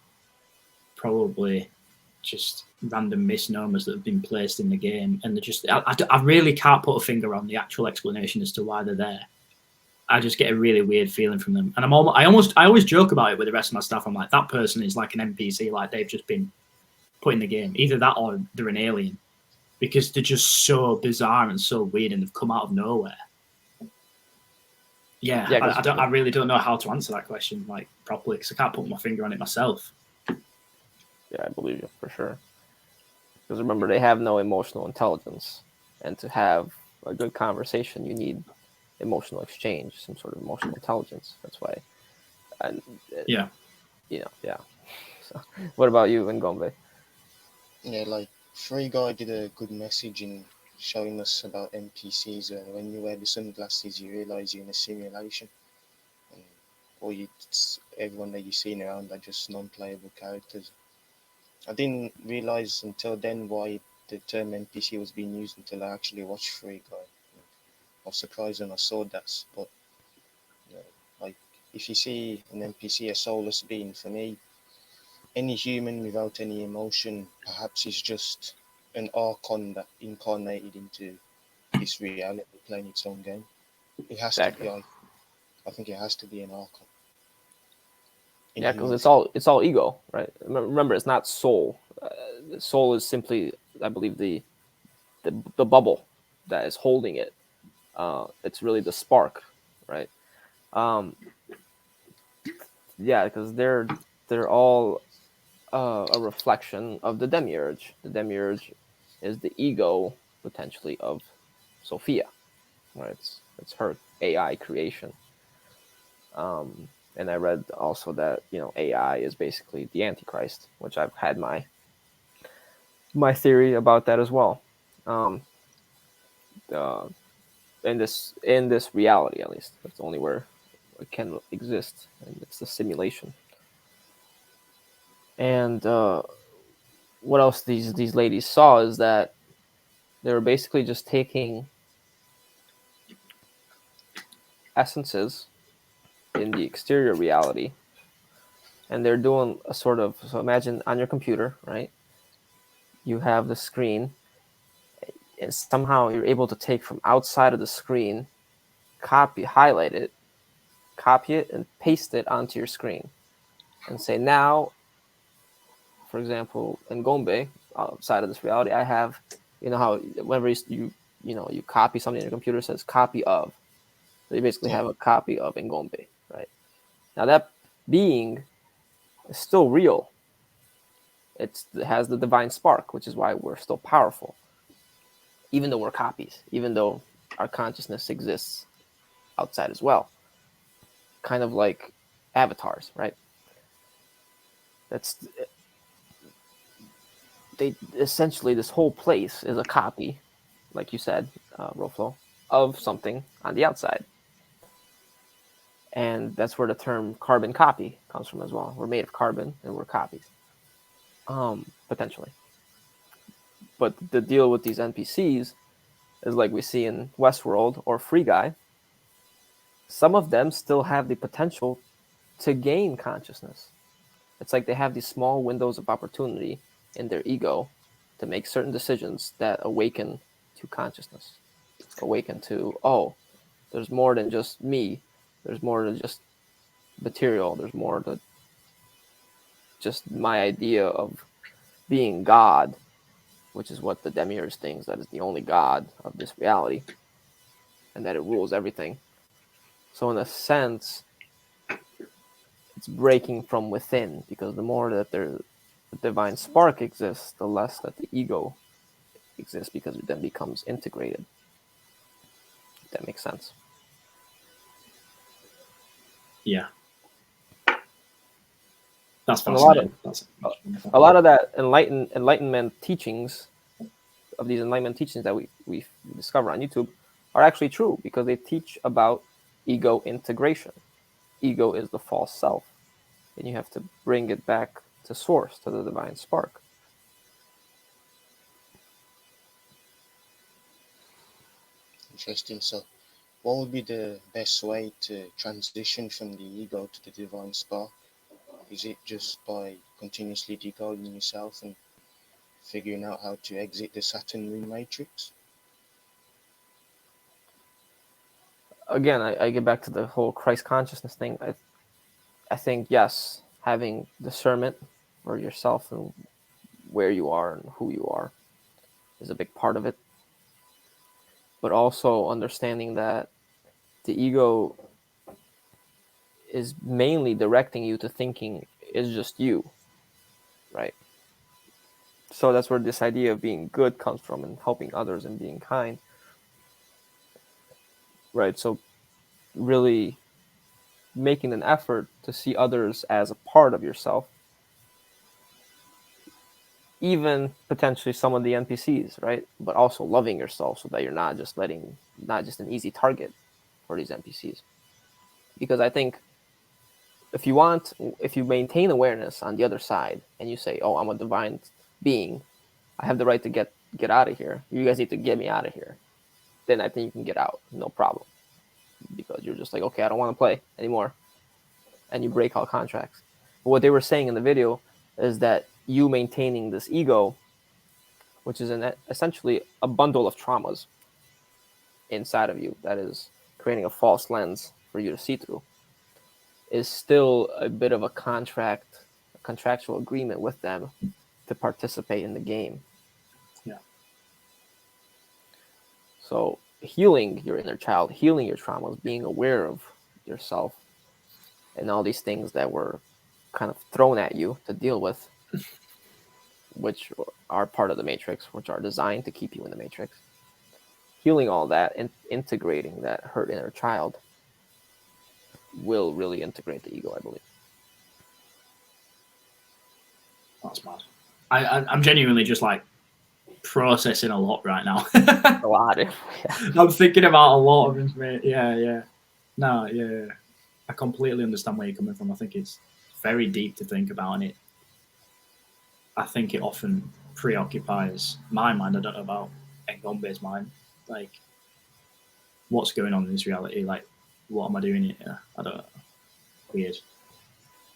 probably just random misnomers that have been placed in the game, and they're just, I really can't put a finger on the actual explanation as to why they're there. I just get a really weird feeling from them, and I always joke about it with the rest of my staff. I'm like, that person is like an NPC, like they've just been put in the game, either that or they're an alien, because they're just so bizarre and so weird, and they've come out of nowhere. Yeah, I really don't know how to answer that question like properly, because I can't put my finger on it myself. Yeah, I believe you for sure. Because remember, they have no emotional intelligence, and to have a good conversation, you need emotional exchange, some sort of emotional intelligence. That's why. And yeah. So, what about you, Ngombe? Yeah, like Free Guy did a good message in showing us about NPCs. When you wear the sunglasses, you realize you're in a simulation, and everyone that you're seeing around are just non-playable characters. I didn't realize until then why the term NPC was being used until I actually watched Free Guy. I was surprised when I saw that, but like, if you see an NPC, a soulless being, for me, any human without any emotion perhaps is just an Archon that incarnated into this reality playing its own game. It has to be. I think it has to be an Archon. Yeah, because it's all ego, right? Remember, it's not soul. Soul is simply, I believe, the the bubble that is holding it. It's really the spark, right? Yeah, because they're all a reflection of the demiurge. The demiurge is the ego potentially of Sophia, right? It's her AI creation. And I read also that AI is basically the Antichrist, which I've had my theory about that as well. In this reality, at least, that's only where it can exist, and it's the simulation. And what else these ladies saw is that they were basically just taking essences in the exterior reality, and they're doing a sort of, so imagine on your computer, right? You have the screen, and somehow you're able to take from outside of the screen, highlight it, copy it, and paste it onto your screen, and say, now, for example, in Gombe, outside of this reality, I have, how whenever you copy something in your computer, it says copy of. So you basically have a copy of Ngombe, right? Now that being is still real. It has the divine spark, which is why we're still powerful, even though we're copies, even though our consciousness exists outside as well. Kind of like avatars, right? They essentially, this whole place is a copy, like you said, Roflo, of something on the outside. And that's where the term carbon copy comes from as well. We're made of carbon and we're copies, potentially. But the deal with these NPCs is like we see in Westworld or Free Guy. Some of them still have the potential to gain consciousness. It's like they have these small windows of opportunity in their ego to make certain decisions that awaken to consciousness, awaken to, oh, there's more than just me. There's more than just material. There's more to just my idea of being God, which is what the demiurge thinks, that is the only God of this reality, and that it rules everything. So in a sense, it's breaking from within, because the more that the divine spark exists, the less that the ego exists, because it then becomes integrated. If that makes sense. Yeah. That's fascinating. A lot of that enlightenment teachings, of these enlightenment teachings that we discover on YouTube, are actually true, because they teach about ego integration. Ego is the false self, and you have to bring it back to source, to the divine spark. Interesting. So, what would be the best way to transition from the ego to the divine spark? Is it just by continuously decoding yourself and figuring out how to exit the Saturn moon matrix? Again, I get back to the whole Christ consciousness thing. I think, yes, having discernment for yourself and where you are and who you are is a big part of it. But also understanding that the ego is mainly directing you to thinking is just you, right? So that's where this idea of being good comes from, and helping others and being kind, right? So really making an effort to see others as a part of yourself, even potentially some of the NPCs, right? But also loving yourself, so that you're not just an easy target for these NPCs. Because I think if you maintain awareness on the other side, and you say, oh, I'm a divine being, I have the right to get out of here. You guys need to get me out of here. Then I think you can get out, no problem. Because you're just like, okay, I don't want to play anymore. And you break all contracts. But what they were saying in the video is that you maintaining this ego, which is essentially a bundle of traumas inside of you that is creating a false lens for you to see through, is still a bit of a contractual agreement with them to participate in the game. Yeah. So healing your inner child, healing your traumas, being aware of yourself and all these things that were kind of thrown at you to deal with, which are part of the matrix, which are designed to keep you in the matrix. Healing all that and integrating that hurt inner child will really integrate the ego, I believe. That's mad. I'm genuinely just like processing a lot right now. A lot. Yeah. I'm thinking about a lot of information. Yeah. No, yeah. I completely understand where you're coming from. I think it's very deep to think about, and I think it often preoccupies my mind. I don't know about Ngombe's mind. Like, what's going on in this reality? Like, what am I doing here? I don't know. Weird.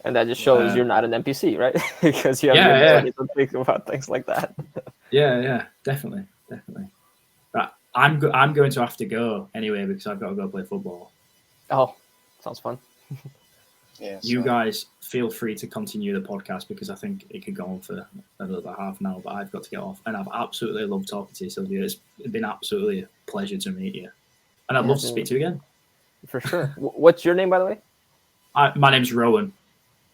And that just shows you're not an NPC, right? Because you have the ability to think about things like that. Yeah, definitely. Right, I'm going to have to go anyway because I've got to go play football. Oh, sounds fun. Yeah. You guys feel free to continue the podcast because I think it could go on for another half an hour, but I've got to get off. And I've absolutely loved talking to you, Sylvia. It's been absolutely a pleasure to meet you. And I'd love to speak to you again. For sure. What's your name, by the way? My name's Rowan.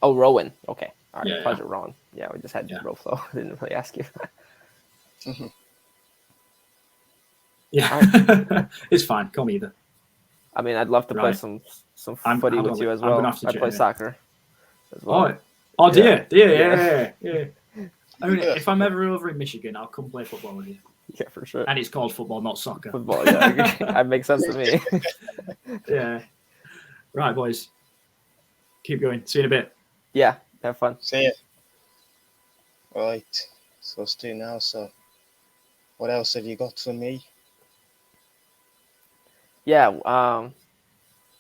Oh, Rowan. Okay. All right. Yeah, Pleasure, Rowan. Yeah, we just had bro flow. I didn't really ask you. Yeah. It's fine. Call me either. I mean, I'd love to play some footy with you as well. I play soccer as well. Oh, dear. Yeah. I mean, if I'm ever over in Michigan, I'll come play football with you. Yeah, for sure. And it's called football, not soccer. Football, yeah. That makes sense to me. Yeah. Right, boys. Keep going. See you in a bit. Yeah, have fun. See ya. Right. So let's do now. So, what else have you got for me? Yeah.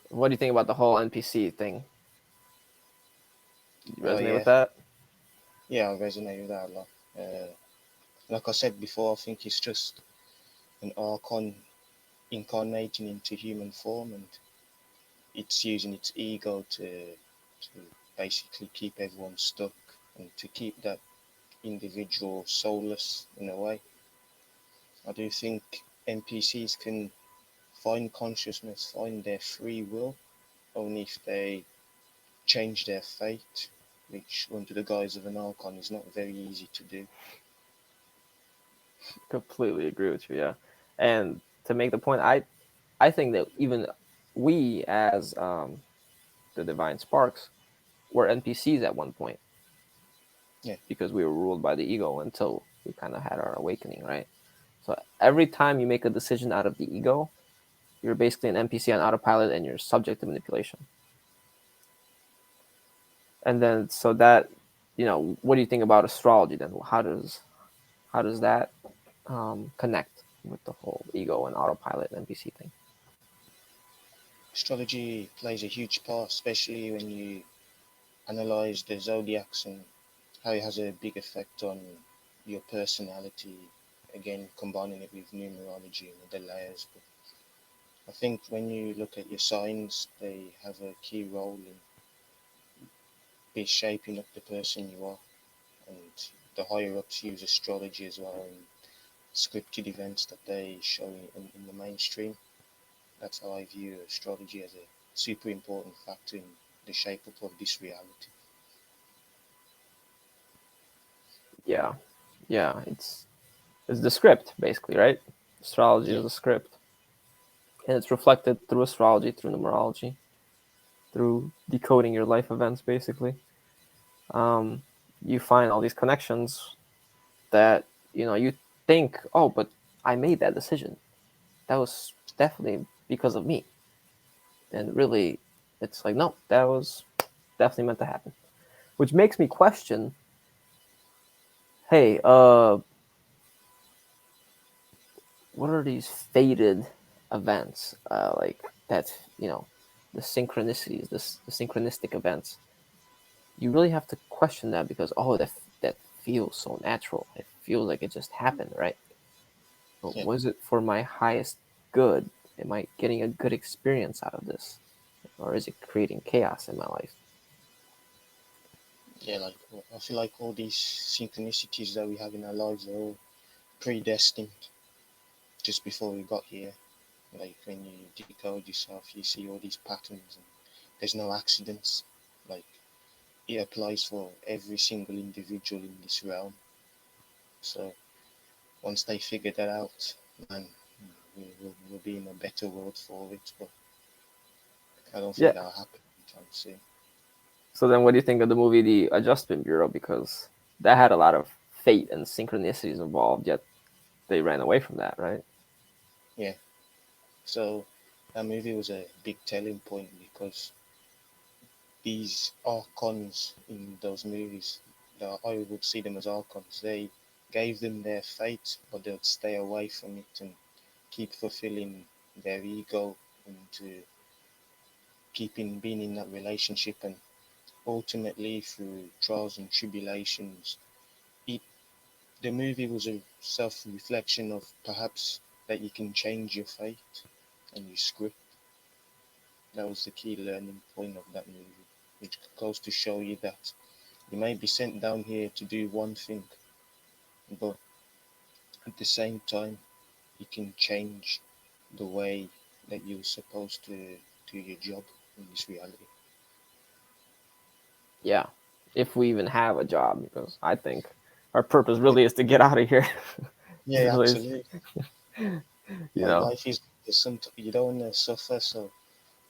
What do you think about the whole NPC thing? You resonate with that? Yeah, I resonate with that a lot. Like I said before, I think it's just an archon incarnating into human form, and it's using its ego to basically keep everyone stuck and to keep that individual soulless in a way. I do think NPCs can find consciousness, find their free will, only if they change their fate, which under the guise of an archon is not very easy to do. Completely agree with you, yeah. And to make the point, I think that even we as the Divine Sparks were NPCs at one point. Yeah. Because we were ruled by the ego until we kind of had our awakening, right? So every time you make a decision out of the ego, you're basically an NPC on autopilot and you're subject to manipulation. And then, so that, what do you think about astrology then? How does that connect with the whole ego and autopilot NPC thing? Astrology plays a huge part, especially when you analyze the zodiacs and how it has a big effect on your personality. Again, combining it with numerology and other layers. But I think when you look at your signs, they have a key role in shaping up the person you are. And the higher ups use astrology as well in scripted events that they show in the mainstream. That's how I view astrology, as a super important factor in the shape up of this reality. Yeah, it's the script basically, right? Astrology is a script, and it's reflected through astrology, through numerology, through decoding your life events. Basically, you find all these connections that you think, oh, but I made that decision. That was definitely because of me, and really, it's like, no, that was definitely meant to happen, which makes me question. Hey, what are these fated events? Like that, the synchronicities, the synchronistic events. You really have to question that because that feels so natural. It feels like it just happened, right? But was it for my highest good? Am I getting a good experience out of this, or is it creating chaos in my life? Yeah, I feel like all these synchronicities that we have in our lives are all predestined just before we got here. Like when you decode yourself, you see all these patterns, and there's no accidents. Like it applies for every single individual in this realm. So once they figure that out, man, we'll be in a better world for it. But I don't think Yeah. that'll happen anytime soon. So then, what do you think of the movie The Adjustment Bureau? Because that had a lot of fate and synchronicities involved, yet they ran away from that, right? Yeah. So that movie was a big telling point because these archons in those movies, I would see them as archons. They gave them their fate, but they'd stay away from it and keep fulfilling their ego and keeping being in that relationship. And ultimately, through trials and tribulations, it the movie was a self-reflection of perhaps that you can change your fate and your script. That was the key learning point of that movie, which goes to show you that you may be sent down here to do one thing, but at the same time, you can change the way that you're supposed to do your job in this reality. Yeah, if we even have a job, because I think our purpose really is to get out of here. It Yeah, really is, absolutely. you Like know, life is some you don't want to suffer, so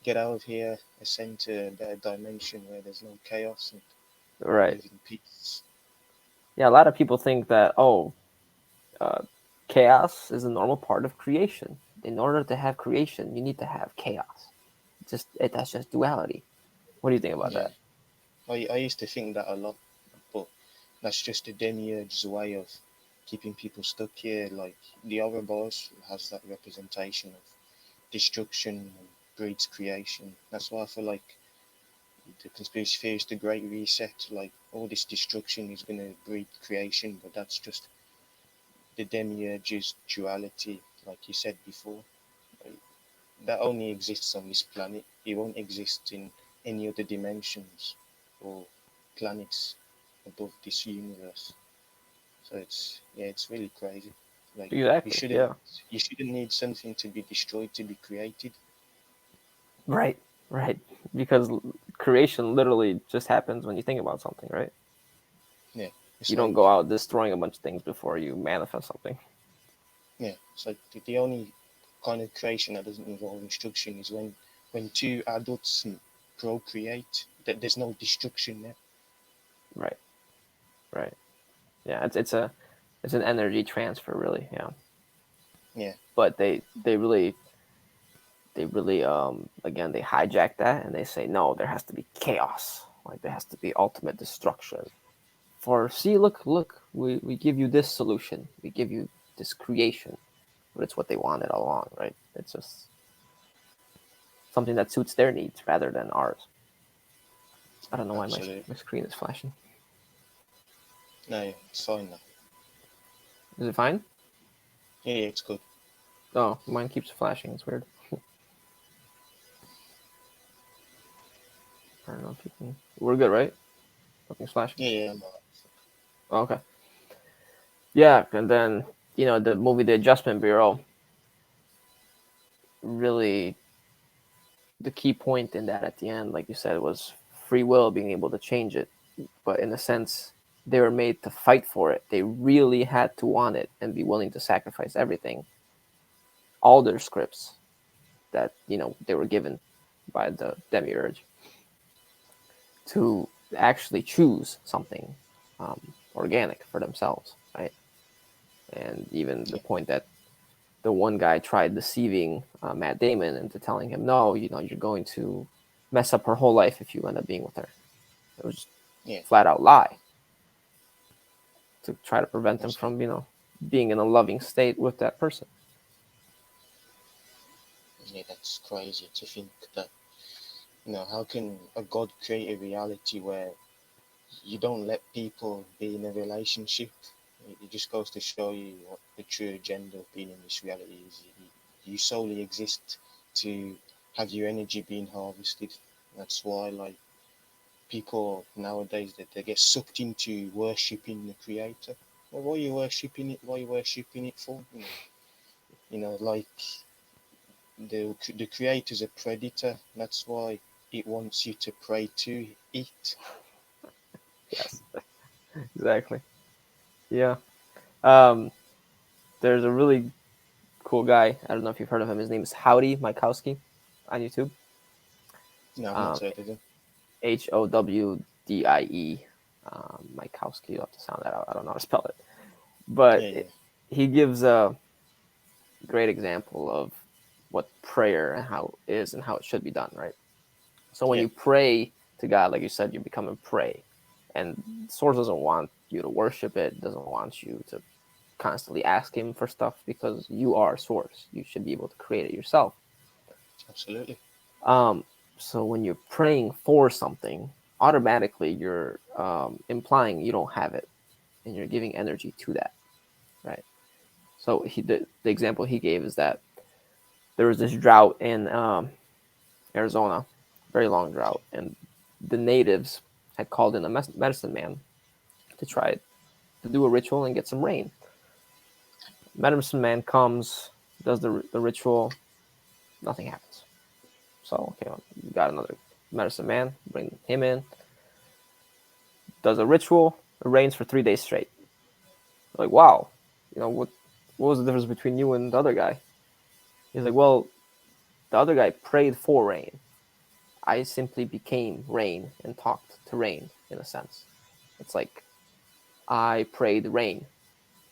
get out of here, ascend to a better dimension where there's no chaos and right? live in peace. Yeah, a lot of people think that uh, chaos is a normal part of creation. In order to have creation, you need to have chaos. That's just duality. What do you think about Yeah, that? I used to think that a lot, but that's just the demiurge's way of keeping people stuck here. Like the Ouroboros has that representation of destruction and breeds creation. That's why I feel like the conspiracy theory is the great reset. Like all this destruction is going to breed creation, but that's just the demiurge's duality, like you said before. Like, that only exists on this planet. It won't exist in any other dimensions or planets above this universe. So it's really crazy. Like you Exactly. shouldn't Yeah. you shouldn't need something to be destroyed to be created. Right. Right. Because creation literally just happens when you think about something, right? Yeah, it's You don't like go out destroying a bunch of things before you manifest something. it's like the only kind of creation that doesn't involve destruction is when two adults procreate. That there's no destruction there. Right. Right. Yeah. It's an energy transfer, really. Yeah. Yeah, But they really again they hijack that and they say no, there has to be chaos. Like there has to be ultimate destruction. For see, look, we give you this solution. We give you this creation, but it's what they wanted all along, right? It's just something that suits their needs rather than ours. I don't know why absolutely. my screen is flashing. No, yeah, it's fine now. Is it fine? Yeah, it's good. Oh, mine keeps flashing. It's weird. I don't know if you can. We're good, right? Nothing's flashing. Yeah, I'm Oh, okay. Yeah, and then the movie The Adjustment Bureau, really the key point in that at the end, like you said, was free will, being able to change it. But in a sense, they were made to fight for it. They really had to want it and be willing to sacrifice everything, all their scripts that they were given by the demiurge, to actually choose something organic for themselves, right? And even the yeah, point that the one guy tried deceiving Matt Damon into telling him, no, you're going to mess up her whole life if you end up being with her. It was just yeah. flat out lie to try to prevent him That's like from, being in a loving state with that person. yeah, that's crazy to think that how can a god create a reality where you don't let people be in a relationship? It just goes to show you what the true agenda of being in this reality is. You solely exist to have your energy being harvested. That's why, like, people nowadays that they get sucked into worshipping the creator. Well, why are you worshipping it? Why are you worshipping it for? Like the creator's a predator. That's why it wants you to pray to it. Yes, exactly. Yeah. Um, there's a really cool guy. I don't know if you've heard of him. His name is Howdy Mikowski on YouTube. No, I've not Um, heard of them. Howdie. Mikowski. You'll have to sound that out. I don't know how to spell it. But Yeah, yeah. he gives a great example of what prayer and how it is and how it should be done, right? So when Yeah. you pray to God, like you said, you become a prey. And Source doesn't want you to worship it, doesn't want you to constantly ask him for stuff because you are Source. You should be able to create it yourself. Absolutely. Um, so when you're praying for something, automatically you're implying you don't have it, and you're giving energy to that, right? So the example he gave is that there was this drought in Arizona, very long drought, and the natives had called in a medicine man to try to do a ritual and get some rain. Medicine man comes, does the ritual, nothing happens. So okay, well, you got another medicine man, bring him in, does a ritual, it rains for 3 days straight. Like, wow, what was the difference between you and the other guy? He's like, well, the other guy prayed for rain. I simply became rain and talked to rain in a sense. It's like I prayed rain.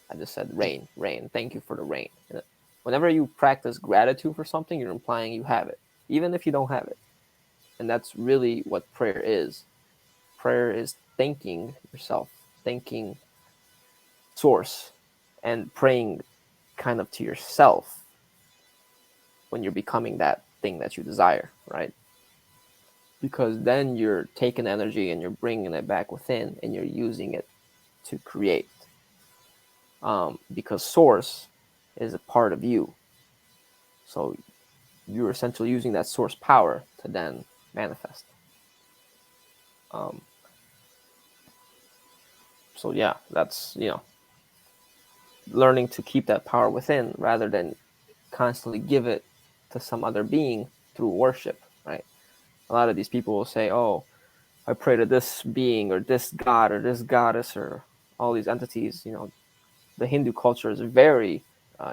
I just said Yeah. rain, rain. Thank you for the rain. And whenever you practice gratitude for something, you're implying you have it, even if you don't have it. And that's really what prayer is. Prayer is thanking yourself, thanking Source, and praying kind of to yourself when you're becoming that thing that you desire, right? Because then you're taking energy and you're bringing it back within and you're using it to create. Because Source is a part of you. So you're essentially using that source power to then manifest. Um, so yeah, that's learning to keep that power within rather than constantly give it to some other being through worship, right? A lot of these people will say, "Oh, I pray to this being or this god or this goddess or all these entities." The Hindu culture is very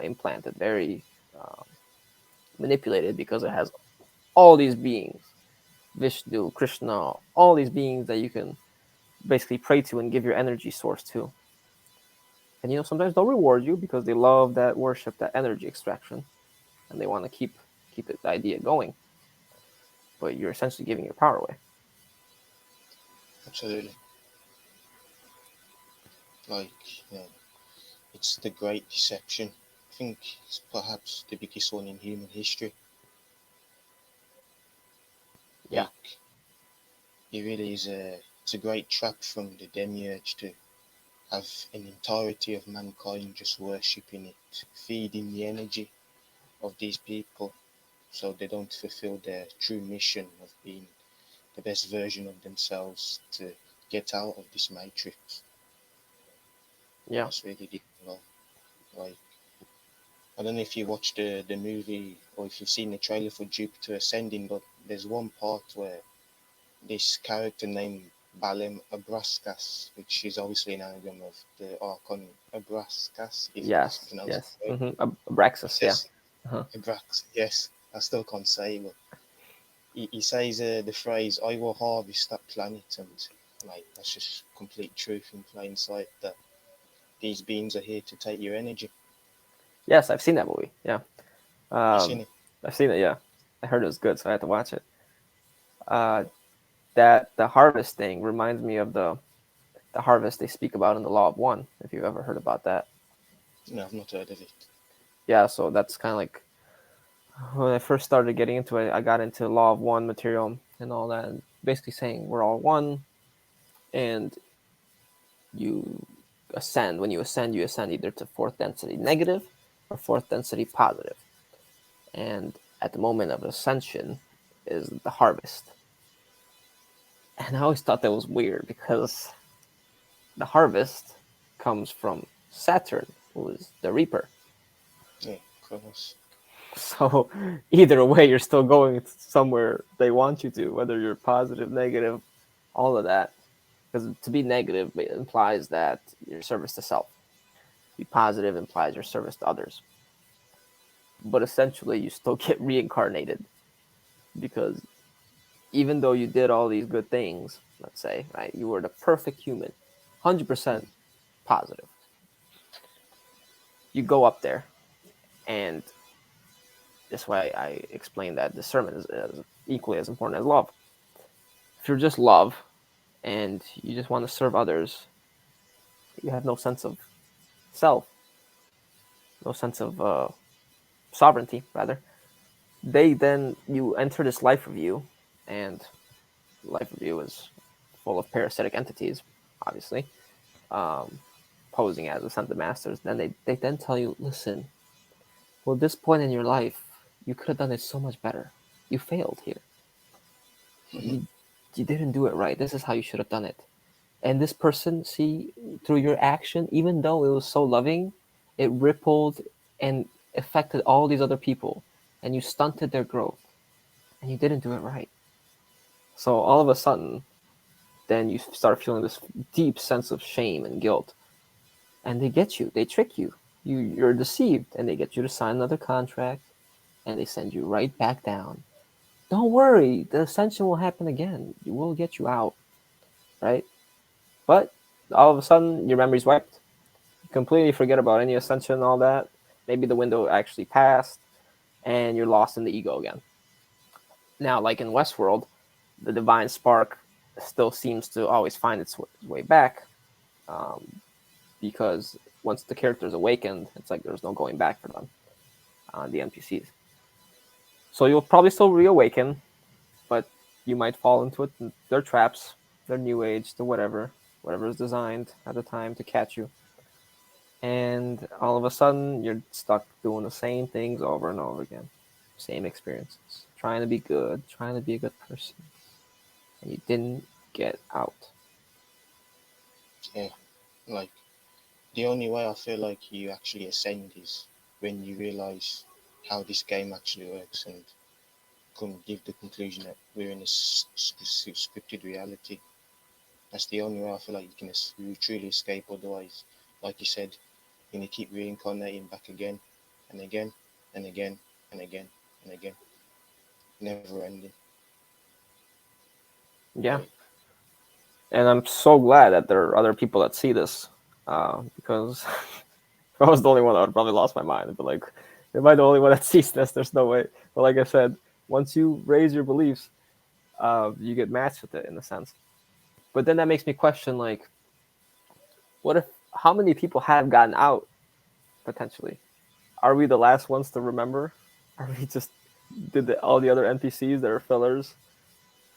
implanted, very uh, manipulated because it has all these beings, Vishnu, Krishna, all these beings that you can basically pray to and give your energy source to. And sometimes they'll reward you because they love that worship, that energy extraction, and they want to keep the idea going. But you're essentially giving your power away. Absolutely. Like, yeah, it's the great deception. I think it's perhaps the biggest one in human history. Yeah. Like, it really is it's a great trap from the demiurge to have an entirety of mankind just worshipping it, feeding the energy of these people so they don't fulfill their true mission of being the best version of themselves to get out of this matrix. Yeah. That's really difficult. Like, I don't know if you watched the movie or if you've seen the trailer for Jupiter Ascending, but there's one part where this character named Balem Abraskas, which is obviously an anagram of the Archon Abraskas, if it's Yes. pronounced Yes. right. He Abraxas. Yeah. says, Uh-huh. Abrax, yes, I still can't say it, but he says the phrase, I will harvest that planet, and like, that's just complete truth in plain sight that these beings are here to take your energy. Yes, I've seen that movie. Yeah. You seen it? I've seen it. Yeah. I heard it was good, so I had to watch it. Uh, that the harvest thing reminds me of the harvest they speak about in the Law of One. If you've ever heard about that. No, I've not heard of it. Yeah. So that's kind of like when I first started getting into it. I got into Law of One material and all that, and basically saying we're all one, and you ascend. When you ascend either to fourth density negative or fourth density positive. And at the moment of ascension is the harvest. And I always thought that was weird because the harvest comes from Saturn, who is the reaper. Yeah, course. So either way, you're still going somewhere they want you to, whether you're positive, negative, all of that. Because to be negative implies that your service to self. To be positive implies your service to others. But essentially, you still get reincarnated because even though you did all these good things, let's say, right, you were the perfect human, 100% positive. You go up there, and that's why I explained that discernment is equally as important as love. If you're just love and you just want to serve others, you have no sense of self, no sense of sovereignty, rather. Then you enter this life review, and life review is full of parasitic entities, obviously, um, posing as ascended masters. Then they then tell you, listen, well, this point in your life, you could have done it so much better. You failed here. You, you didn't do it right. This is how you should have done it. And this person, see, through your action, even though it was so loving, it rippled and affected all these other people, and you stunted their growth, and you didn't do it right. So all of a sudden, then you start feeling this deep sense of shame and guilt, and they get you, they trick you. You're deceived, and they get you to sign another contract, and they send you right back down. Don't worry, the ascension will happen again. We will get you out, right? But all of a sudden, your memory's wiped. You completely forget about any ascension and all that. Maybe the window actually passed, and you're lost in the ego again. Now, like in Westworld, the divine spark still seems to always find its way back, um, because once the character's awakened, it's like there's no going back for them, the NPCs. So you'll probably still reawaken, but you might fall into it. Their traps, their new age, the whatever is designed at the time to catch you. And all of a sudden, you're stuck doing the same things over and over again. Same experiences. Trying to be good, trying to be a good person. And you didn't get out. Yeah, like the only way I feel like you actually ascend is when you realize how this game actually works and can give the conclusion that we're in a scripted reality. That's the only way I feel like you can truly escape. Otherwise, like you said, you're gonna keep reincarnating back again and again and again and again and again, never ending. Yeah. Like, And I'm so glad that there are other people that see this, because if I was the only one, I would have probably lost my mind. But like, am I the only one that sees this? There's no way. But like I said, once you raise your beliefs, you get matched with it in a sense. But then that makes me question, like, what if, how many people have gotten out potentially? Are we the last ones to remember? Are we just, all the other NPCs that are fillers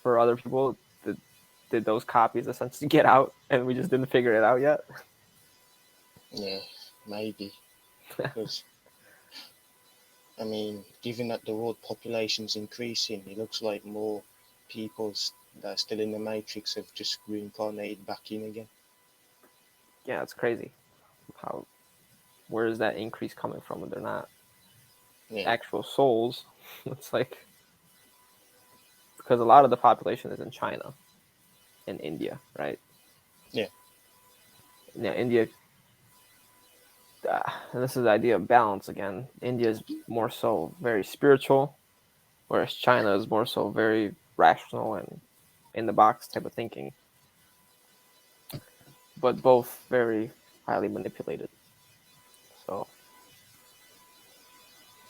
for other people, did those copies essentially get out and we just didn't figure it out yet? yeah, maybe. Because, I mean, given that the world population's increasing, it looks like more people that are still in the Matrix have just reincarnated back in again. Yeah, it's crazy. How, where is that increase coming from when they're not actual souls? It's like, because a lot of the population is in China and India, right? Yeah. Now, India, and this is the idea of balance again. India is more so very spiritual, whereas China is more so very rational and in the box type of thinking, but both very highly manipulated. So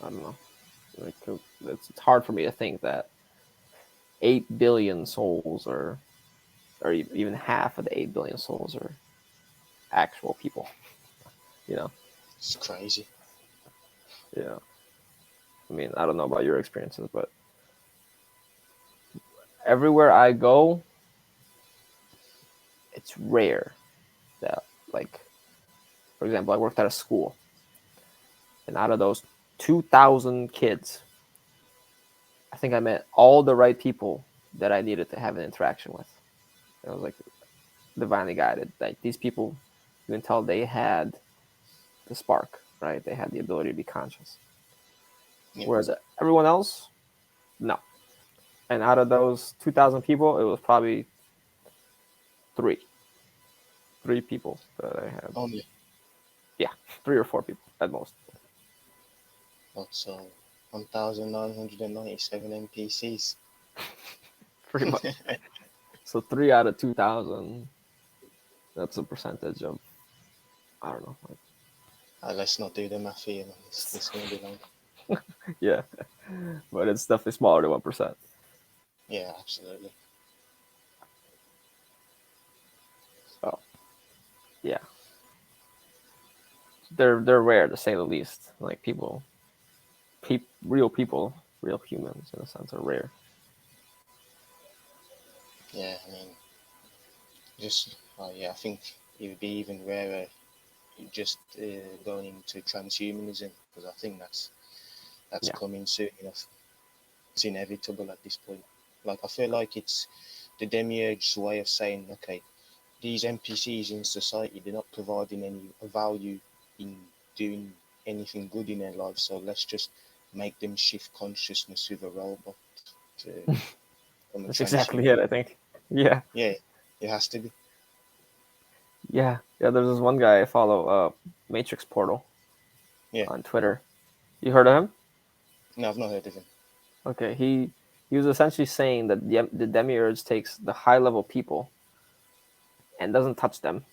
I don't know. Like, it's hard for me to think that 8 billion souls or even half of the 8 billion souls are actual people. You know? It's crazy. Yeah. I mean, I don't know about your experiences, but everywhere I go, it's rare that, like, for example, I worked at a school, and out of those 2,000 kids, I think I met all the right people that I needed to have an interaction with. It was like divinely guided. Like, these people, you can tell they had the spark, right? They had the ability to be conscious. Yeah. Whereas everyone else, no. And out of those 2,000 people, it was probably three people that I had. Only. Yeah, 3 or 4 people at most. So 1,997 NPCs. Pretty much. So 3 out of 2,000. That's a percentage of, I don't know. Let's not do the math here, man. It's going to be long. Yeah, but it's definitely smaller than 1%. Yeah, absolutely. So, yeah, they're rare to say the least. Like real people, real humans in a sense are rare. Yeah, I mean, I think it would be even rarer just going into transhumanism, because I think that's Yeah. coming soon enough. It's inevitable at this point. Like, I feel like it's the demiurge's way of saying, okay, these NPCs in society, they're not providing any value in doing anything good in their life, so let's just make them shift consciousness with a robot to That's exactly it, I think. Yeah. Yeah, it has to be. Yeah. There's this one guy I follow, Matrix Portal, on Twitter. You heard of him? No, I've not heard of him. Okay, he was essentially saying that the demiurge takes the high level people and doesn't touch them,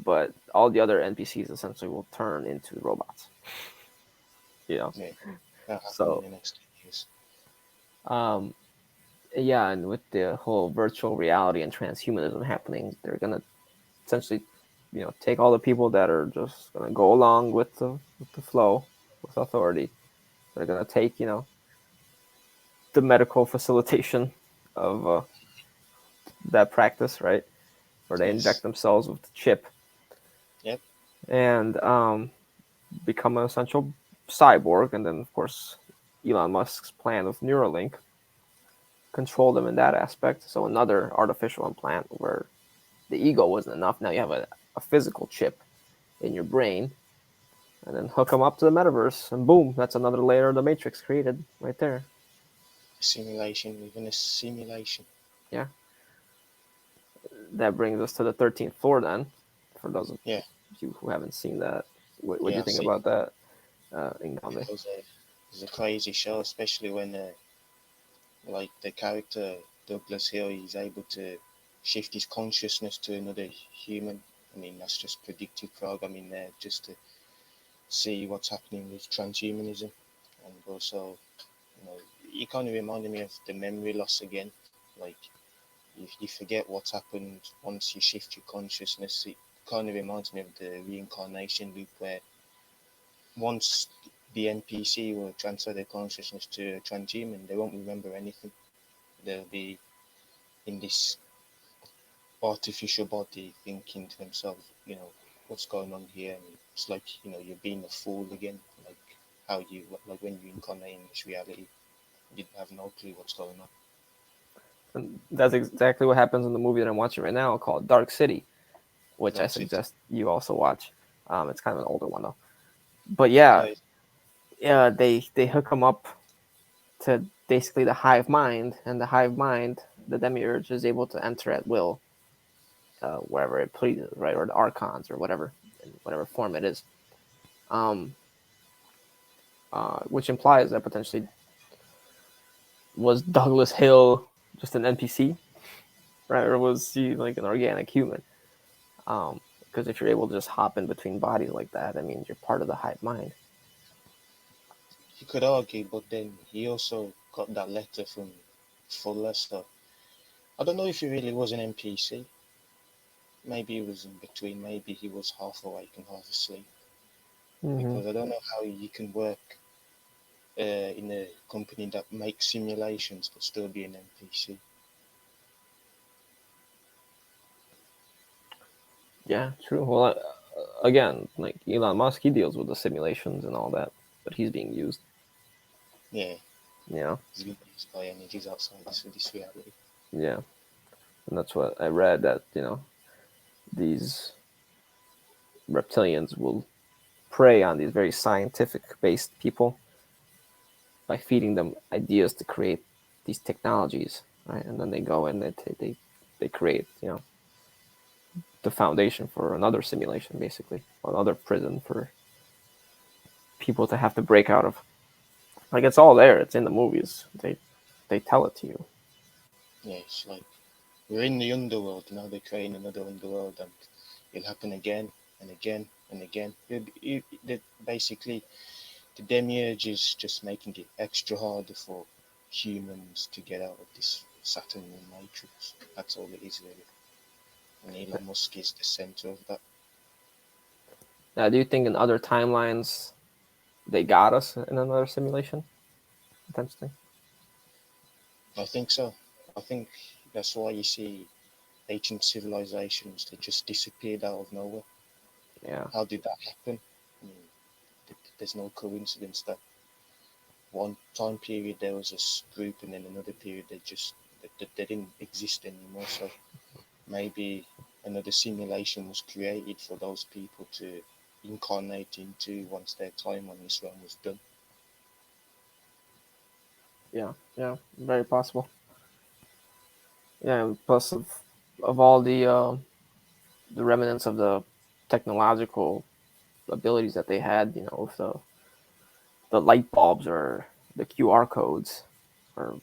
but all the other NPCs essentially will turn into robots. Yeah, that'll happen So in the next 10 years. Yeah, and with the whole virtual reality and transhumanism happening, they're gonna essentially, take all the people that are just gonna go along with the flow, with authority. They're gonna take, the medical facilitation of that practice, right? Where they inject themselves with the chip. Yep. And become an essential cyborg, and then of course Elon Musk's plan with Neuralink, control them in that aspect. So another artificial implant where the ego wasn't enough. Now you have a physical chip in your brain, and then hook them up to the metaverse, and boom, that's another layer of the Matrix created right there. Simulation within a simulation. Yeah. That brings us to the 13th floor then, for those of you who haven't seen that. What do you think about that, Ingambe? It was a crazy show, especially when like the character Douglas Hill, he's able to shift his consciousness to another human. I mean, that's just predictive programming there, just to see what's happening with transhumanism. And also, it kind of reminded me of the memory loss again. Like, if you forget what's happened once you shift your consciousness, it kind of reminds me of the reincarnation loop, where once the NPC will transfer their consciousness to a transhuman, they won't remember anything. They'll be in this artificial body thinking to themselves, what's going on here? And it's like, you're being a fool again, like when you incarnate in this reality, you have no clue what's going on. And that's exactly what happens in the movie that I'm watching right now called Dark City, which I suggest you also watch. It's kind of an older one though. But yeah, they hook them up to basically the hive mind, and the hive mind, the demiurge, is able to enter at will wherever it pleases, right? Or the archons, or whatever, in whatever form it is. Which implies that potentially was Douglas Hill just an NPC, right? Or was he like an organic human? Because if you're able to just hop in between bodies like that, I mean, you're part of the hive mind. You could argue, but then he also got that letter from Fuller, so I don't know if he really was an NPC. Maybe he was in between. Maybe he was half awake and half asleep. Mm-hmm. Because I don't know how you can work in a company that makes simulations but still be an NPC. Yeah, true. Well, again, like Elon Musk, he deals with the simulations and all that, but he's being used. Yeah. Yeah. He's being used by energies outside this reality. Yeah. And that's what I read, that, these reptilians will prey on these very scientific-based people by feeding them ideas to create these technologies, right? And then they go and they create, you know, the foundation for another simulation, basically, or another prison for people to have to break out of. Like, it's all there. It's in the movies. They tell it to you. Yeah, it's like we're in the underworld now. They're creating another underworld, and it'll happen again and again and again. Basically, the demiurge is just making it extra harder for humans to get out of this Saturn matrix. That's all it is, really. And Elon Musk is the center of that. Now, do you think in other timelines they got us in another simulation? Potentially. I think so. I think that's why you see ancient civilizations that just disappeared out of nowhere. Yeah. How did that happen? I mean, there's no coincidence that one time period there was a group, and then another period they didn't exist anymore. So maybe another simulation was created for those people to incarnate into once their time on this realm was done. Yeah, very possible. Yeah, plus of all the remnants of the technological abilities that they had, you know, with the light bulbs or the QR codes, or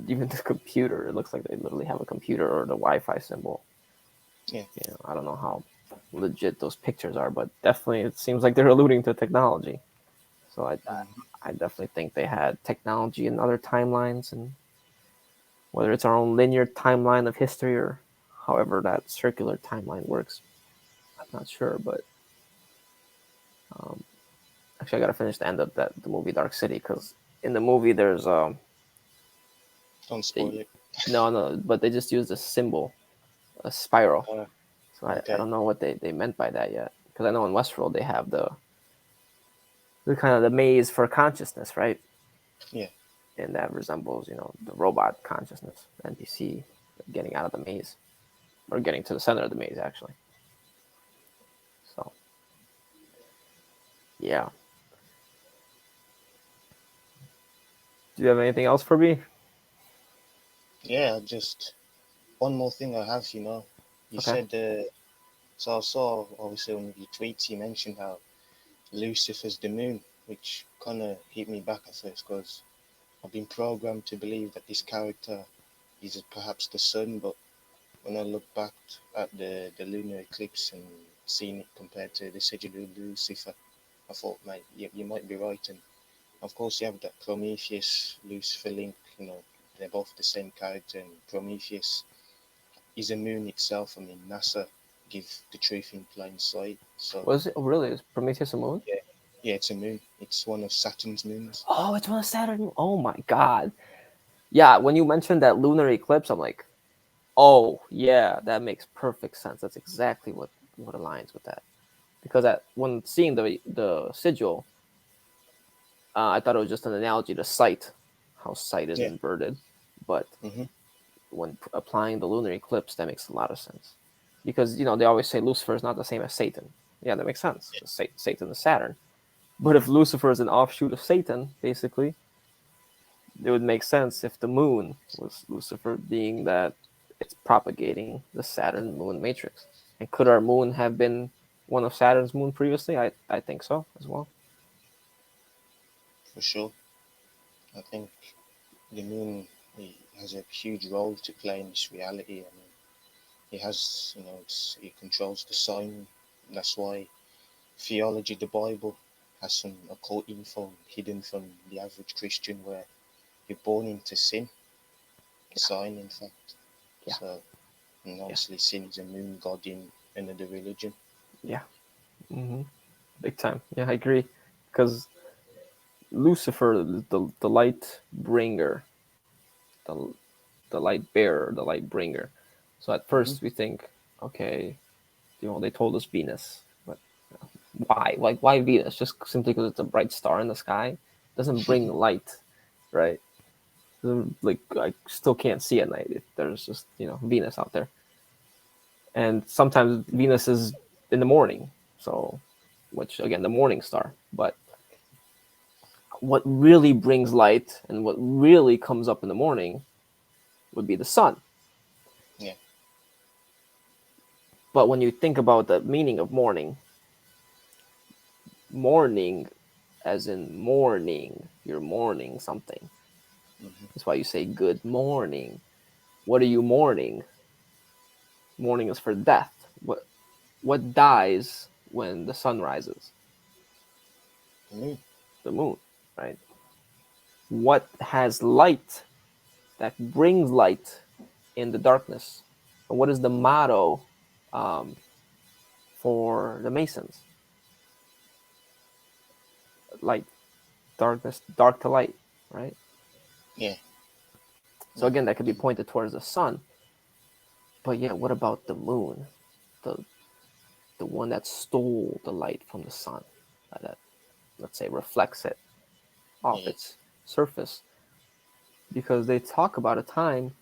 even the computer. It looks like they literally have a computer or the Wi-Fi symbol. Yeah. You know, I don't know how legit those pictures are, but definitely it seems like they're alluding to technology. So I definitely think they had technology in other timelines, and whether it's our own linear timeline of history or however that circular timeline works, I'm not sure. But actually, I gotta finish the end of the movie Dark City, because in the movie there's Don't spoil it. no, but they just used a symbol, a spiral. So I Okay. don't know what they meant by that yet, because I know in Westworld they have the kind of the maze for consciousness, right? Yeah. And that resembles, you know, the robot consciousness, NPC getting out of the maze, or getting to the center of the maze, actually. So, yeah. Do you have anything else for me? Yeah, just one more thing I have, you know. You Okay. said, so I saw obviously on your tweets you mentioned how Lucifer's the moon, which kind of hit me back at first because I've been programmed to believe that this character is perhaps the sun, but when I look back at the lunar eclipse and seeing it compared to the sigil of Lucifer, I thought, mate, you might be right. And of course, you have that Prometheus Lucifer link, you know, they're both the same character, and Prometheus is a moon itself. I mean, NASA give the truth in plain sight. So, Was it really? Is Prometheus a moon? yeah, yeah, it's a moon. It's one of Saturn's moons. Oh, it's one of Saturn. Oh my god. Yeah, when you mentioned that lunar eclipse, I'm like, oh yeah, that makes perfect sense. That's exactly what aligns with that. Because when seeing the sigil, I thought it was just an analogy to sight, how sight is Yeah. inverted. But Mm-hmm. when applying the lunar eclipse, that makes a lot of sense. Because, you know, they always say Lucifer is not the same as Satan. Yeah, that makes sense. Satan is Saturn. But if Lucifer is an offshoot of Satan, basically, it would make sense if the moon was Lucifer, being that it's propagating the Saturn moon matrix. And could our moon have been one of Saturn's moon previously? I think so as well. For sure. I think the moon has a huge role to play in this reality. I mean, it has, you know, it controls the sign. That's why theology, the Bible, has some occult info hidden from the average Christian, where you're born into sin, sign, in fact. Yeah. So, and obviously, sin is a moon god in another religion. Yeah. Mm-hmm. Big time. Yeah, I agree. Because Lucifer, the light bringer, the the light bearer, the light bringer. So at first we think, okay, you know, they told us Venus, but why? Like, why Venus? Just simply because it's a bright star in the sky? It doesn't bring light, right? Like, I still can't see at night if there's just, you know, Venus out there. And sometimes Venus is in the morning, so, which again, the morning star. But what really brings light and what really comes up in the morning would be the sun. Yeah. But when you think about the meaning of morning, morning as in mourning, you're mourning something. That's why you say good morning. What are you mourning? Mourning is for death. What dies when the sun rises? Mm. The moon, right? What has light that brings light in the darkness? And what is the motto for the Masons? Light, darkness, dark to light, right? Yeah. So again, that could be pointed towards the sun. But yeah, what about the moon? The one that stole the light from the sun, that, let's say, reflects it off Yeah. its surface. Because they talk about a time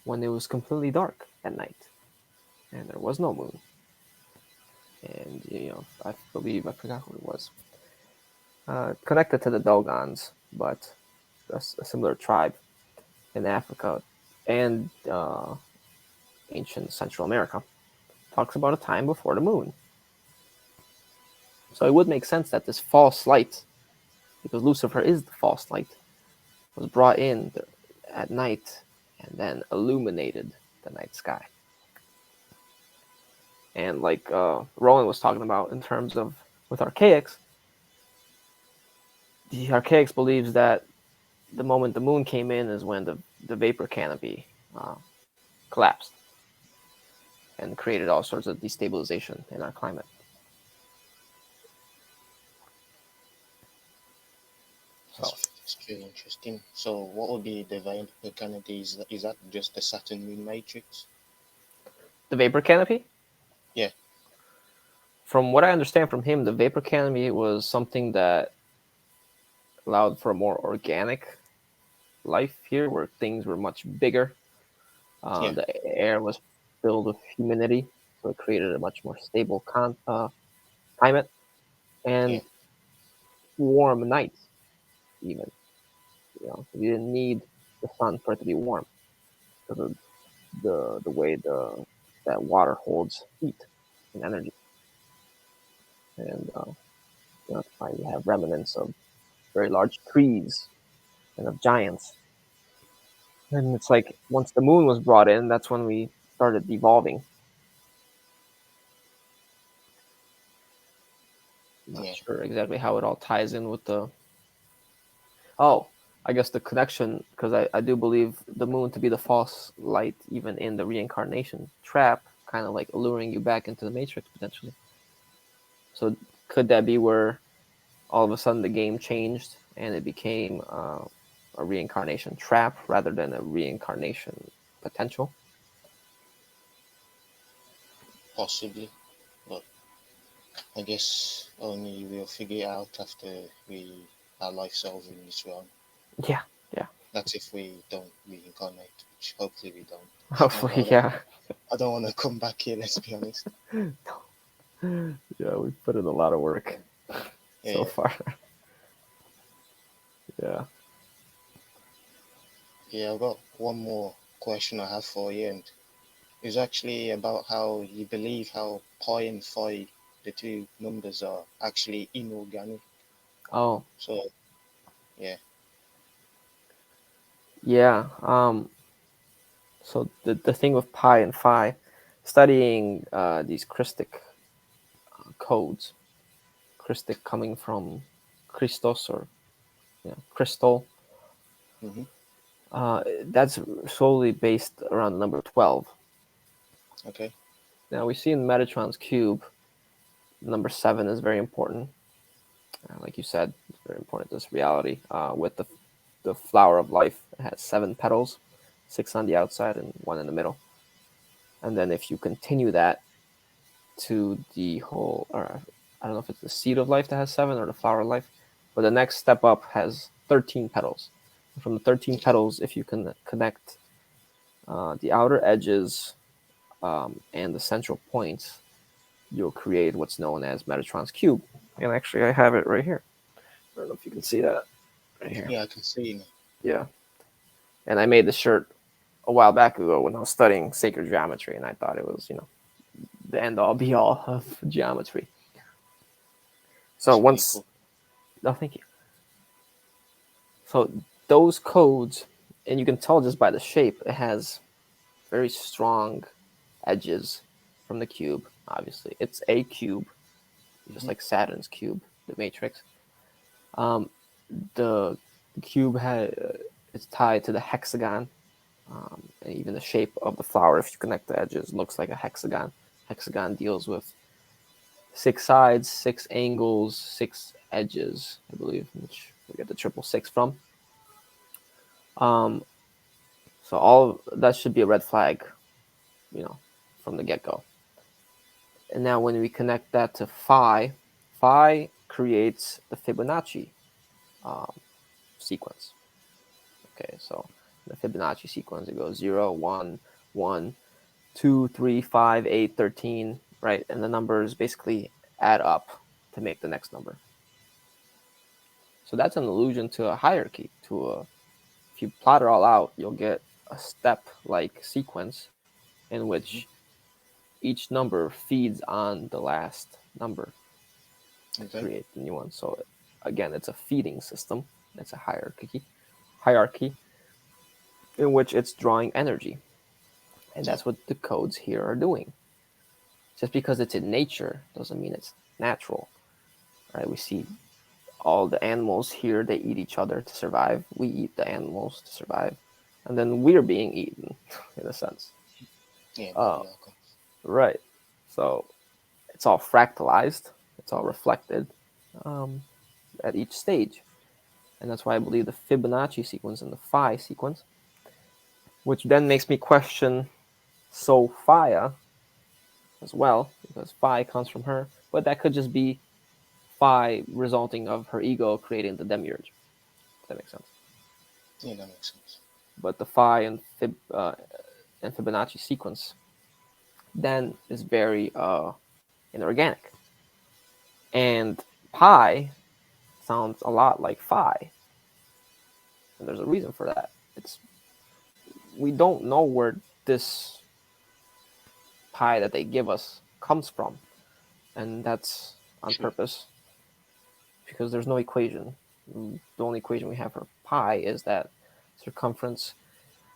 when it was completely dark at night and there was no moon. And, I believe, I forgot who it was. Connected to the Dogons, but a similar tribe in Africa and ancient Central America, talks about a time before the moon. So it would make sense that this false light, because Lucifer is the false light, was brought in at night and then illuminated the night sky. And like Roland was talking about in terms of with Archaics, the Archaics believes that the moment the moon came in is when the vapor canopy collapsed and created all sorts of destabilization in our climate. That's very interesting. So, what would be the vapor canopy? Is that just the Saturn moon matrix? The vapor canopy? Yeah. From what I understand from him, the vapor canopy was something that allowed for a more organic life here, where things were much bigger. Yeah. The air was filled with humidity, so it created a much more stable climate and Yeah. warm nights. Even you didn't need the sun for it to be warm because of the way that water holds heat and energy, and that's why you have remnants of very large trees and of giants. And it's like once the moon was brought in, that's when we started evolving. Not Yeah. sure exactly how it all ties in with the. Oh, I guess the connection, because I do believe the moon to be the false light, even in the reincarnation trap, kind of like alluring you back into the matrix potentially. So could that be where all of a sudden the game changed and it became a reincarnation trap rather than a reincarnation potential? Possibly, but I guess only we'll figure it out after our life's over in this realm. Yeah. That's if we don't reincarnate, which hopefully we don't. Hopefully, yeah. I don't want to come back here. Let's be honest. Yeah, we've put in a lot of work so far. Yeah. Yeah, I've got one more question I have for you, and it's actually about how you believe how pi and phi, the two numbers, are actually inorganic. Oh. So, yeah. Yeah. So the thing with pi and phi, studying these Christic codes, Christic coming from Christos or crystal, that's solely based around the number 12. Okay. Now we see in Metatron's cube, number 7 is very important. Like you said, it's very important to this reality. With the flower of life, it has 7 petals, 6 on the outside and 1 in the middle. And then if you continue that to the whole, or I don't know if it's the seed of life that has 7 or the flower of life, but the next step up has 13 petals. And from the 13 petals, if you can connect the outer edges and the central points, you'll create what's known as Metatron's cube. And actually, I have it right here. I don't know if you can see that. right here. Yeah, I can see now. Yeah. And I made the shirt a while back ago when I was studying sacred geometry, and I thought it was, the end all be all of geometry. So It's really once, cool. oh, thank you. So those codes, and you can tell just by the shape, it has very strong edges from the cube. Obviously, it's a cube, just like Saturn's cube, the matrix. The cube it's tied to the hexagon, and even the shape of the flower, if you connect the edges, looks like a hexagon. Hexagon deals with 6 sides, 6 angles, 6 edges, I believe, which we get the 666 from. So all that should be a red flag, from the get-go. And now when we connect that to phi creates the Fibonacci sequence. Okay, so the Fibonacci sequence, it goes 0, 1, 1, 2, 3, 5, 8, 13, right? And the numbers basically add up to make the next number. So that's an allusion to a hierarchy, if you plot it all out, you'll get a step-like sequence in which each number feeds on the last number to create the new one. So again, it's a feeding system. It's a hierarchy in which it's drawing energy. And that's what the codes here are doing. Just because it's in nature doesn't mean it's natural, right? We see all the animals here, they eat each other to survive. We eat the animals to survive. And then we're being eaten, in a sense. Yeah, right. So it's all fractalized. It's all reflected at each stage. And that's why I believe the Fibonacci sequence and the phi sequence, which then makes me question Sophia as well, because phi comes from her, but that could just be phi resulting of her ego creating the demiurge. Does that make sense? Yeah, that makes sense. But the phi and Fibonacci sequence then is very inorganic. And pi sounds a lot like phi. And there's a reason for that. We don't know where this pi that they give us comes from. And that's on purpose, because there's no equation. The only equation we have for pi is that circumference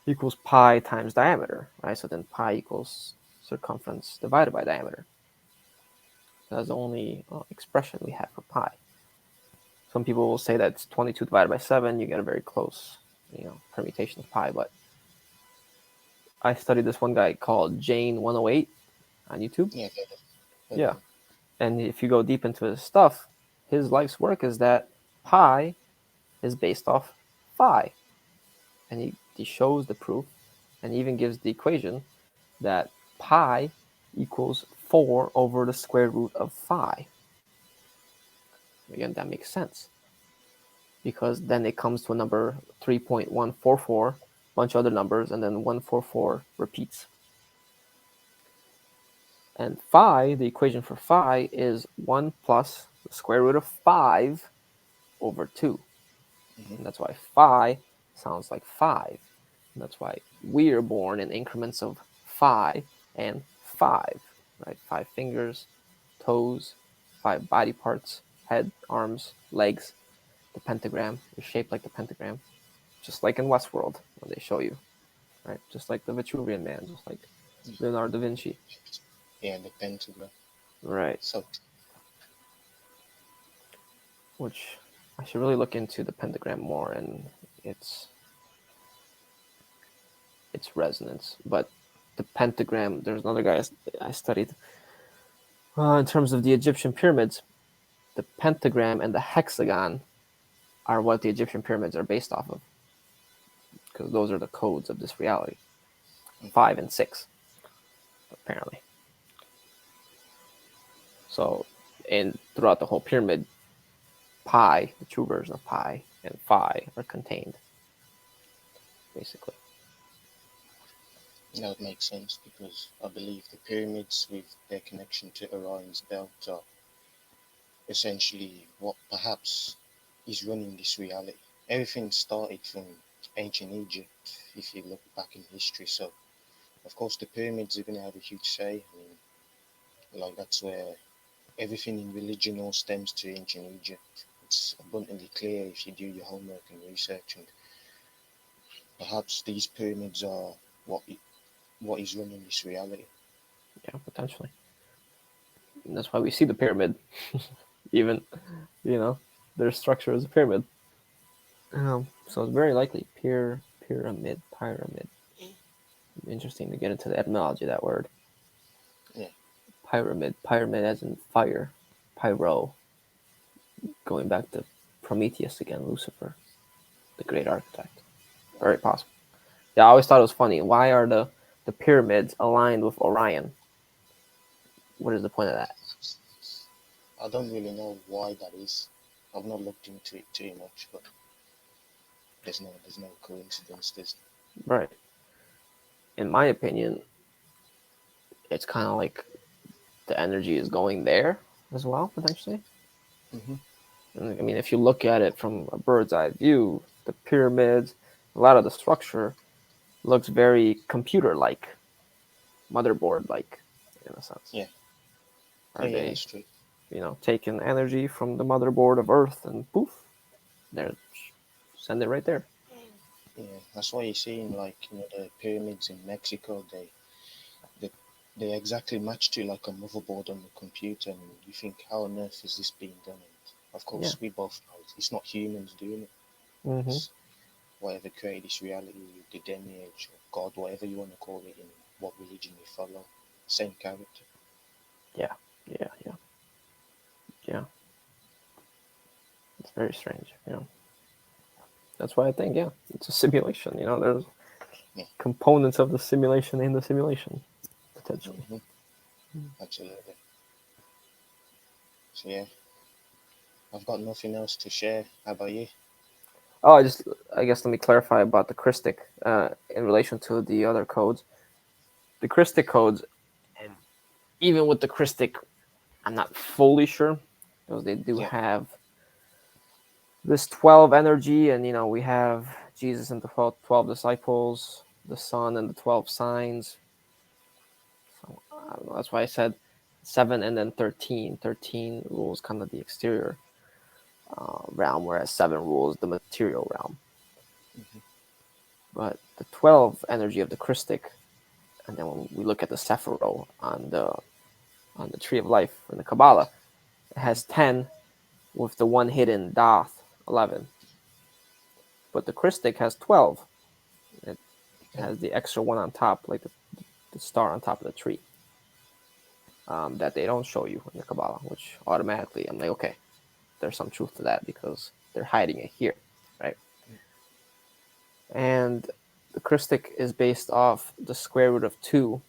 equals pi times diameter, right? So then pi equals circumference divided by diameter. That's the only expression we have for pi. Some people will say that it's 22 divided by 7. You get a very close, permutation of pi. But I studied this one guy called Jane108 on YouTube. Yeah. And if you go deep into his stuff, his life's work is that pi is based off phi. And he shows the proof, and even gives the equation that pi equals 4 over the square root of phi. Again, that makes sense, because then it comes to a number 3.144, bunch of other numbers, and then 144 repeats. And phi, the equation for phi, is 1 plus the square root of 5 over 2. And that's why phi sounds like 5. And that's why we are born in increments of phi and 5, right? 5 fingers, toes, 5 body parts, head, arms, legs. The pentagram is shaped like the pentagram, just like in Westworld when they show you, right? Just like the Vitruvian Man, just like Leonardo da Vinci. Yeah, the pentagram. Right. So, which I should really look into the pentagram more and its resonance. But the pentagram, there's another guy I studied in terms of the Egyptian pyramids. The pentagram and the hexagon are what the Egyptian pyramids are based off of, because those are the codes of this reality. 5 and 6, apparently. So, throughout the whole pyramid, pi, the true version of pi, and phi are contained, basically. That makes sense, because I believe the pyramids, with their connection to Orion's belt, are essentially what perhaps is running this reality. everything started from ancient Egypt. If you look back in history, so of course the pyramids are going to have a huge say. I mean, like that's where everything in religion all stems to ancient Egypt. It's abundantly clear if you do your homework and research, and perhaps these pyramids are what is running this reality. Yeah, potentially. And that's why we see the pyramid. Even, their structure is a pyramid. So it's very likely pyramid. Interesting to get into the etymology of that word. Yeah. Pyramid as in fire, pyro. Going back to Prometheus again, Lucifer, the great architect. Very possible. Yeah, I always thought it was funny. Why are the pyramids aligned with Orion? What is the point of that? I don't really know why that is. I've not looked into it too much, but there's no coincidence. Right. In my opinion, it's kind of like the energy is going there as well, potentially. Mm-hmm. I mean, if you look at it from a bird's eye view, the pyramids, a lot of the structure looks very computer-like, motherboard-like, in a sense. Yeah. Are yeah, they, that's true. taking energy from the motherboard of Earth and poof, there, send it right there. Yeah, that's why you're seeing like the pyramids in Mexico. They exactly match to like a motherboard on the computer, and you think, how on earth is this being done? And of course, we both know it's not humans doing it. Mm-hmm. It's whatever created this reality, the demiurge or God, whatever you want to call it, in what religion you follow, same character. Yeah. It's very strange. That's why I think, it's a simulation. There's Yeah. components of the simulation in the simulation, potentially. Mm-hmm. Absolutely. So yeah, I've got nothing else to share. How about you? Oh, I guess let me clarify about the Christic in relation to the other codes. The Christic codes, and even with the Christic, I'm not fully sure because they do have this 12 energy, and we have Jesus and the 12 disciples, the Son and the 12 signs. So I don't know. That's why I said 7 and then 13. 13 rules kind of the exterior realm, whereas 7 rules the material realm. Mm-hmm. But the 12 energy of the Christic, and then when we look at the Sephiro on the Tree of Life in the Kabbalah, it has 10 with the one hidden Dath, 11. But the Christic has 12. It has the extra one on top, like the star on top of the tree, that they don't show you in the Kabbalah, which automatically I'm like, okay, there's some truth to that because they're hiding it here, right? And the Christic is based off the square root of 2,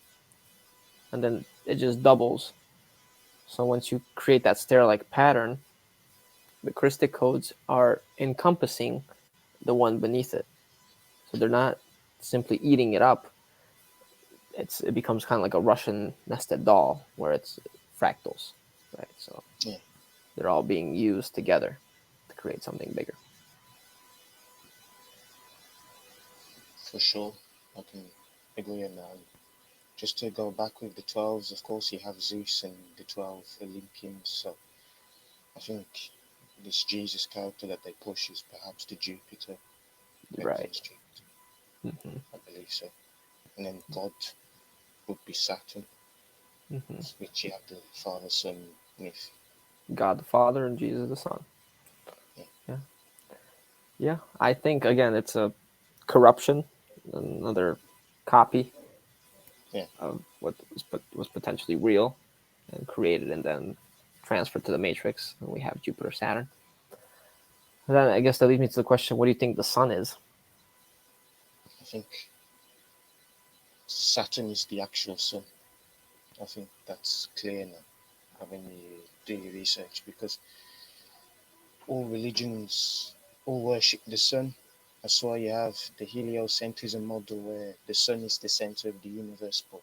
and then it just doubles. So once you create that stair-like pattern, the Christic codes are encompassing the one beneath it. So they're not simply eating it up. It becomes kind of like a Russian nested doll where it's fractals, right? So they're all being used together to create something bigger. For sure, I can agree on that. Just to go back with the 12s, of course, you have Zeus and the 12 Olympians. So I think this Jesus character that they push is perhaps the Jupiter. Right. Jupiter. Mm-hmm. I believe so. And then God would be Saturn, which you have the Father, Son myth. God the Father and Jesus the Son. Yeah. I think again it's a corruption, another copy of what was potentially real and created and then transferred to the Matrix. And we have Jupiter, Saturn. And then I guess that leads me to the question: what do you think the Sun is? I think Saturn is the actual sun. I think that's clear now when you do your research, because all religions all worship the sun. That's why you have the heliocentrism model where the sun is the center of the universe, but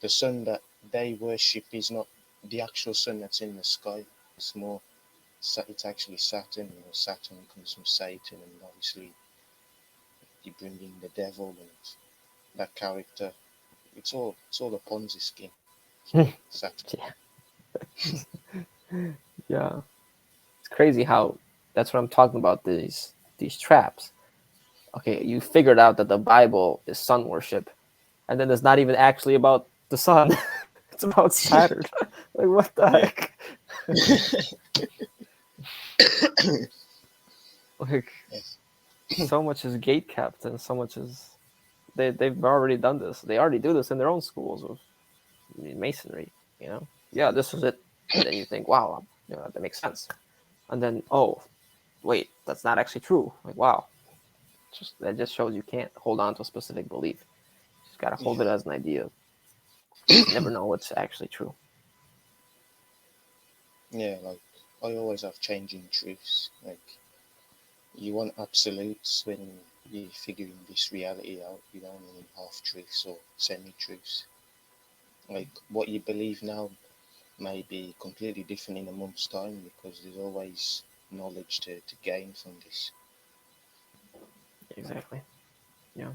the sun that they worship is not the actual sun that's in the sky. It's more it's actually Saturn. Saturn comes from Satan, and obviously you bring in the devil and that character. It's all a Ponzi scheme. Saturn. Yeah, it's crazy how that's what I'm talking about. These traps. Okay, you figured out that the Bible is sun worship, and then it's not even actually about the sun. It's about Saturn. Like what the Yeah. heck? Like Yes. so much is gate kept, and so much is they've already done this. They already do this in their own schools of masonry. Yeah, this is it. And then you think, wow, that makes sense. And then, oh, wait, that's not actually true. Like, wow, that just shows you can't hold on to a specific belief. You just gotta hold it as an idea. You never know what's actually true. Yeah, like I always have changing truths. Like you want absolutes when you're figuring this reality out. You don't need half truths or semi truths. Like what you believe now may be completely different in a month's time because there's always knowledge to gain from this. Exactly. Yeah.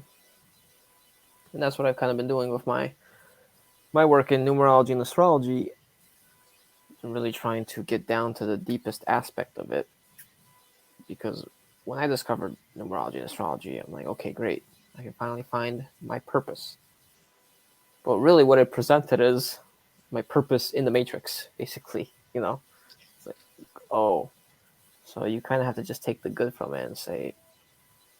And that's what I've kind of been doing with my work in numerology and astrology. I'm really trying to get down to the deepest aspect of it. Because when I discovered numerology and astrology, I'm like, okay, great. I can finally find my purpose. But really what it presented is my purpose in the matrix, basically. It's like, oh, so you kind of have to just take the good from it and say,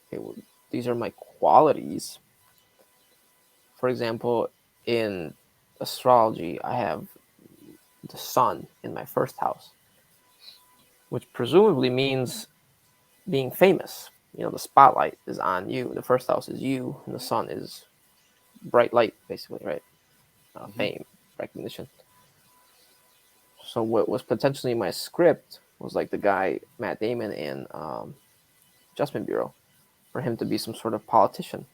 okay, well, these are my qualities. For example, in astrology, I have the sun in my first house, which presumably means being famous. The spotlight is on you. The first house is you, and the sun is bright light, basically, right? Fame, recognition. So what was potentially my script was like the guy Matt Damon in Adjustment Bureau, for him to be some sort of politician.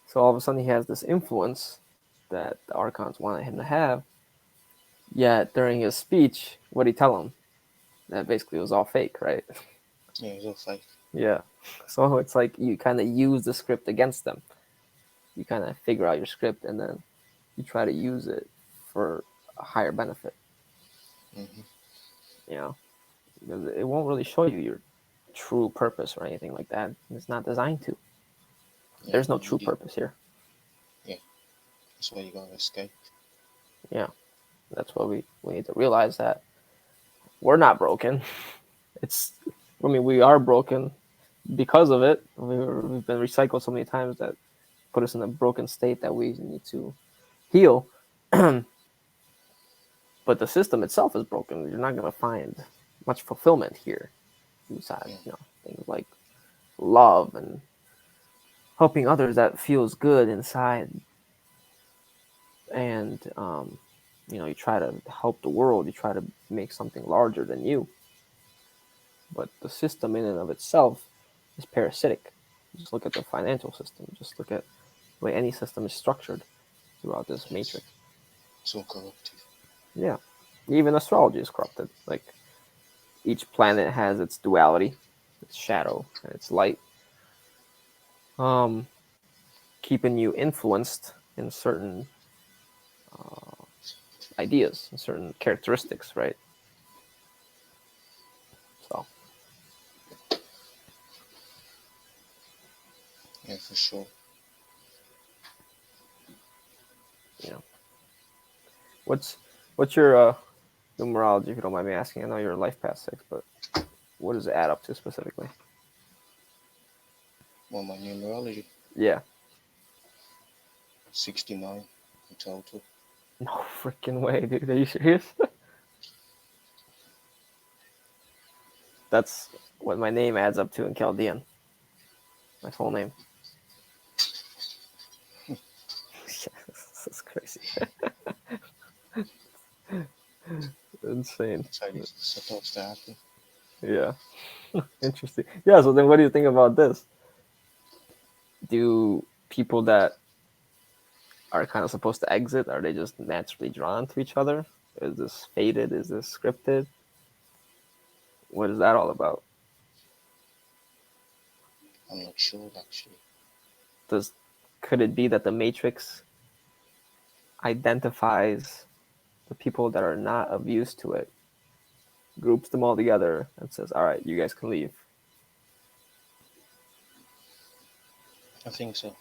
So all of a sudden he has this influence that the archons wanted him to have. Yet during his speech, what did he tell him? That basically was all fake, right? Yeah, it's all fake. Yeah. So it's like you kind of use the script against them. You kind of figure out your script and then you try to use it for a higher benefit. Because it won't really show you your true purpose or anything like that. It's not designed to. Yeah, There's no true purpose here. Yeah, that's why you gotta escape. Yeah, that's why we need to realize that we're not broken. We are broken because of it. We've been recycled so many times that put us in a broken state that we need to heal. But the system itself is broken. You're not going to find much fulfillment here. Besides, things like love and helping others that feels good inside. And, you try to help the world. You try to make something larger than you. But the system in and of itself is parasitic. Just look at the financial system. Just look at the way any system is structured throughout this matrix. So corrupted. Yeah. Even astrology is corrupted. Like each planet has its duality, its shadow, and its light. Keeping you influenced in certain ideas and certain characteristics, right? So. Yeah, for sure. What's your numerology, if you don't mind me asking? I know you're a life path 6, but what does it add up to specifically? Well, my numerology. Yeah. 69 in total. No freaking way, dude. Are you serious? That's what my name adds up to in Chaldean. My full name. That's crazy. Insane. That's how it's supposed to happen. Yeah. Interesting. Yeah, so then what do you think about this? Do people that are kind of supposed to exit, are they just naturally drawn to each other? Is this fated? Is this scripted? What is that all about? I'm not sure actually. Could it be that the Matrix identifies the people that are not of use to it, groups them all together, and says, "All right, you guys can leave." I think so.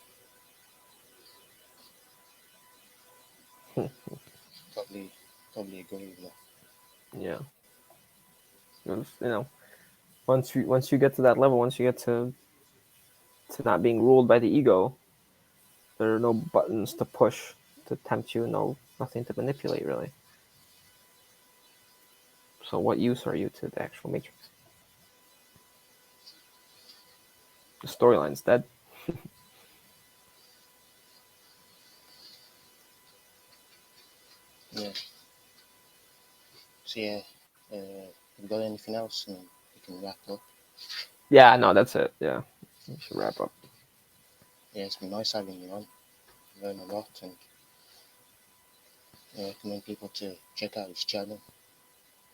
Probably agree with that. Yeah. Once you get to that level, once you get to not being ruled by the ego, there are no buttons to push to tempt you, nothing to manipulate really. So what use are you to the actual Matrix? The storyline's dead. Yeah. So yeah, you got anything else, and we can wrap up. Yeah, no, that's it. Yeah, we should wrap up. Yeah, it's been nice having you on. Learn a lot, and I recommend people to check out his channel.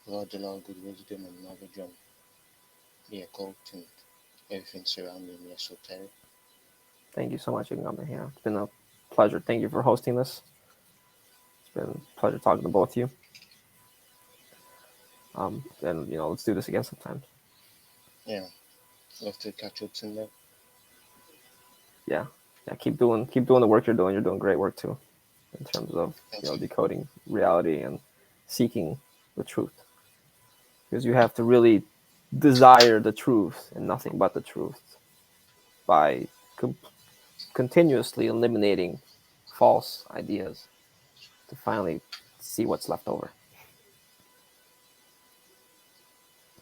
Provides a lot of good wisdom and knowledge on the occult and everything surrounding the esoteric. Thank you so much, Ignamer. Yeah, it's been a pleasure. Thank you for hosting this. It's been a pleasure talking to both of you. And let's do this again sometime. Yeah, love to catch up someday. Yeah, keep doing the work you're doing. You're doing great work too, in terms of decoding reality and seeking the truth. Because you have to really desire the truth and nothing but the truth by continuously eliminating false ideas to finally see what's left over.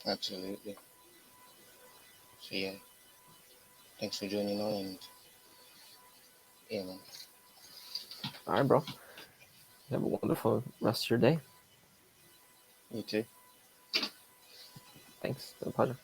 Absolutely. So yeah, thanks for joining on, and yeah, man. All right, bro. Have a wonderful rest of your day. You too. Thanks. It's been a pleasure.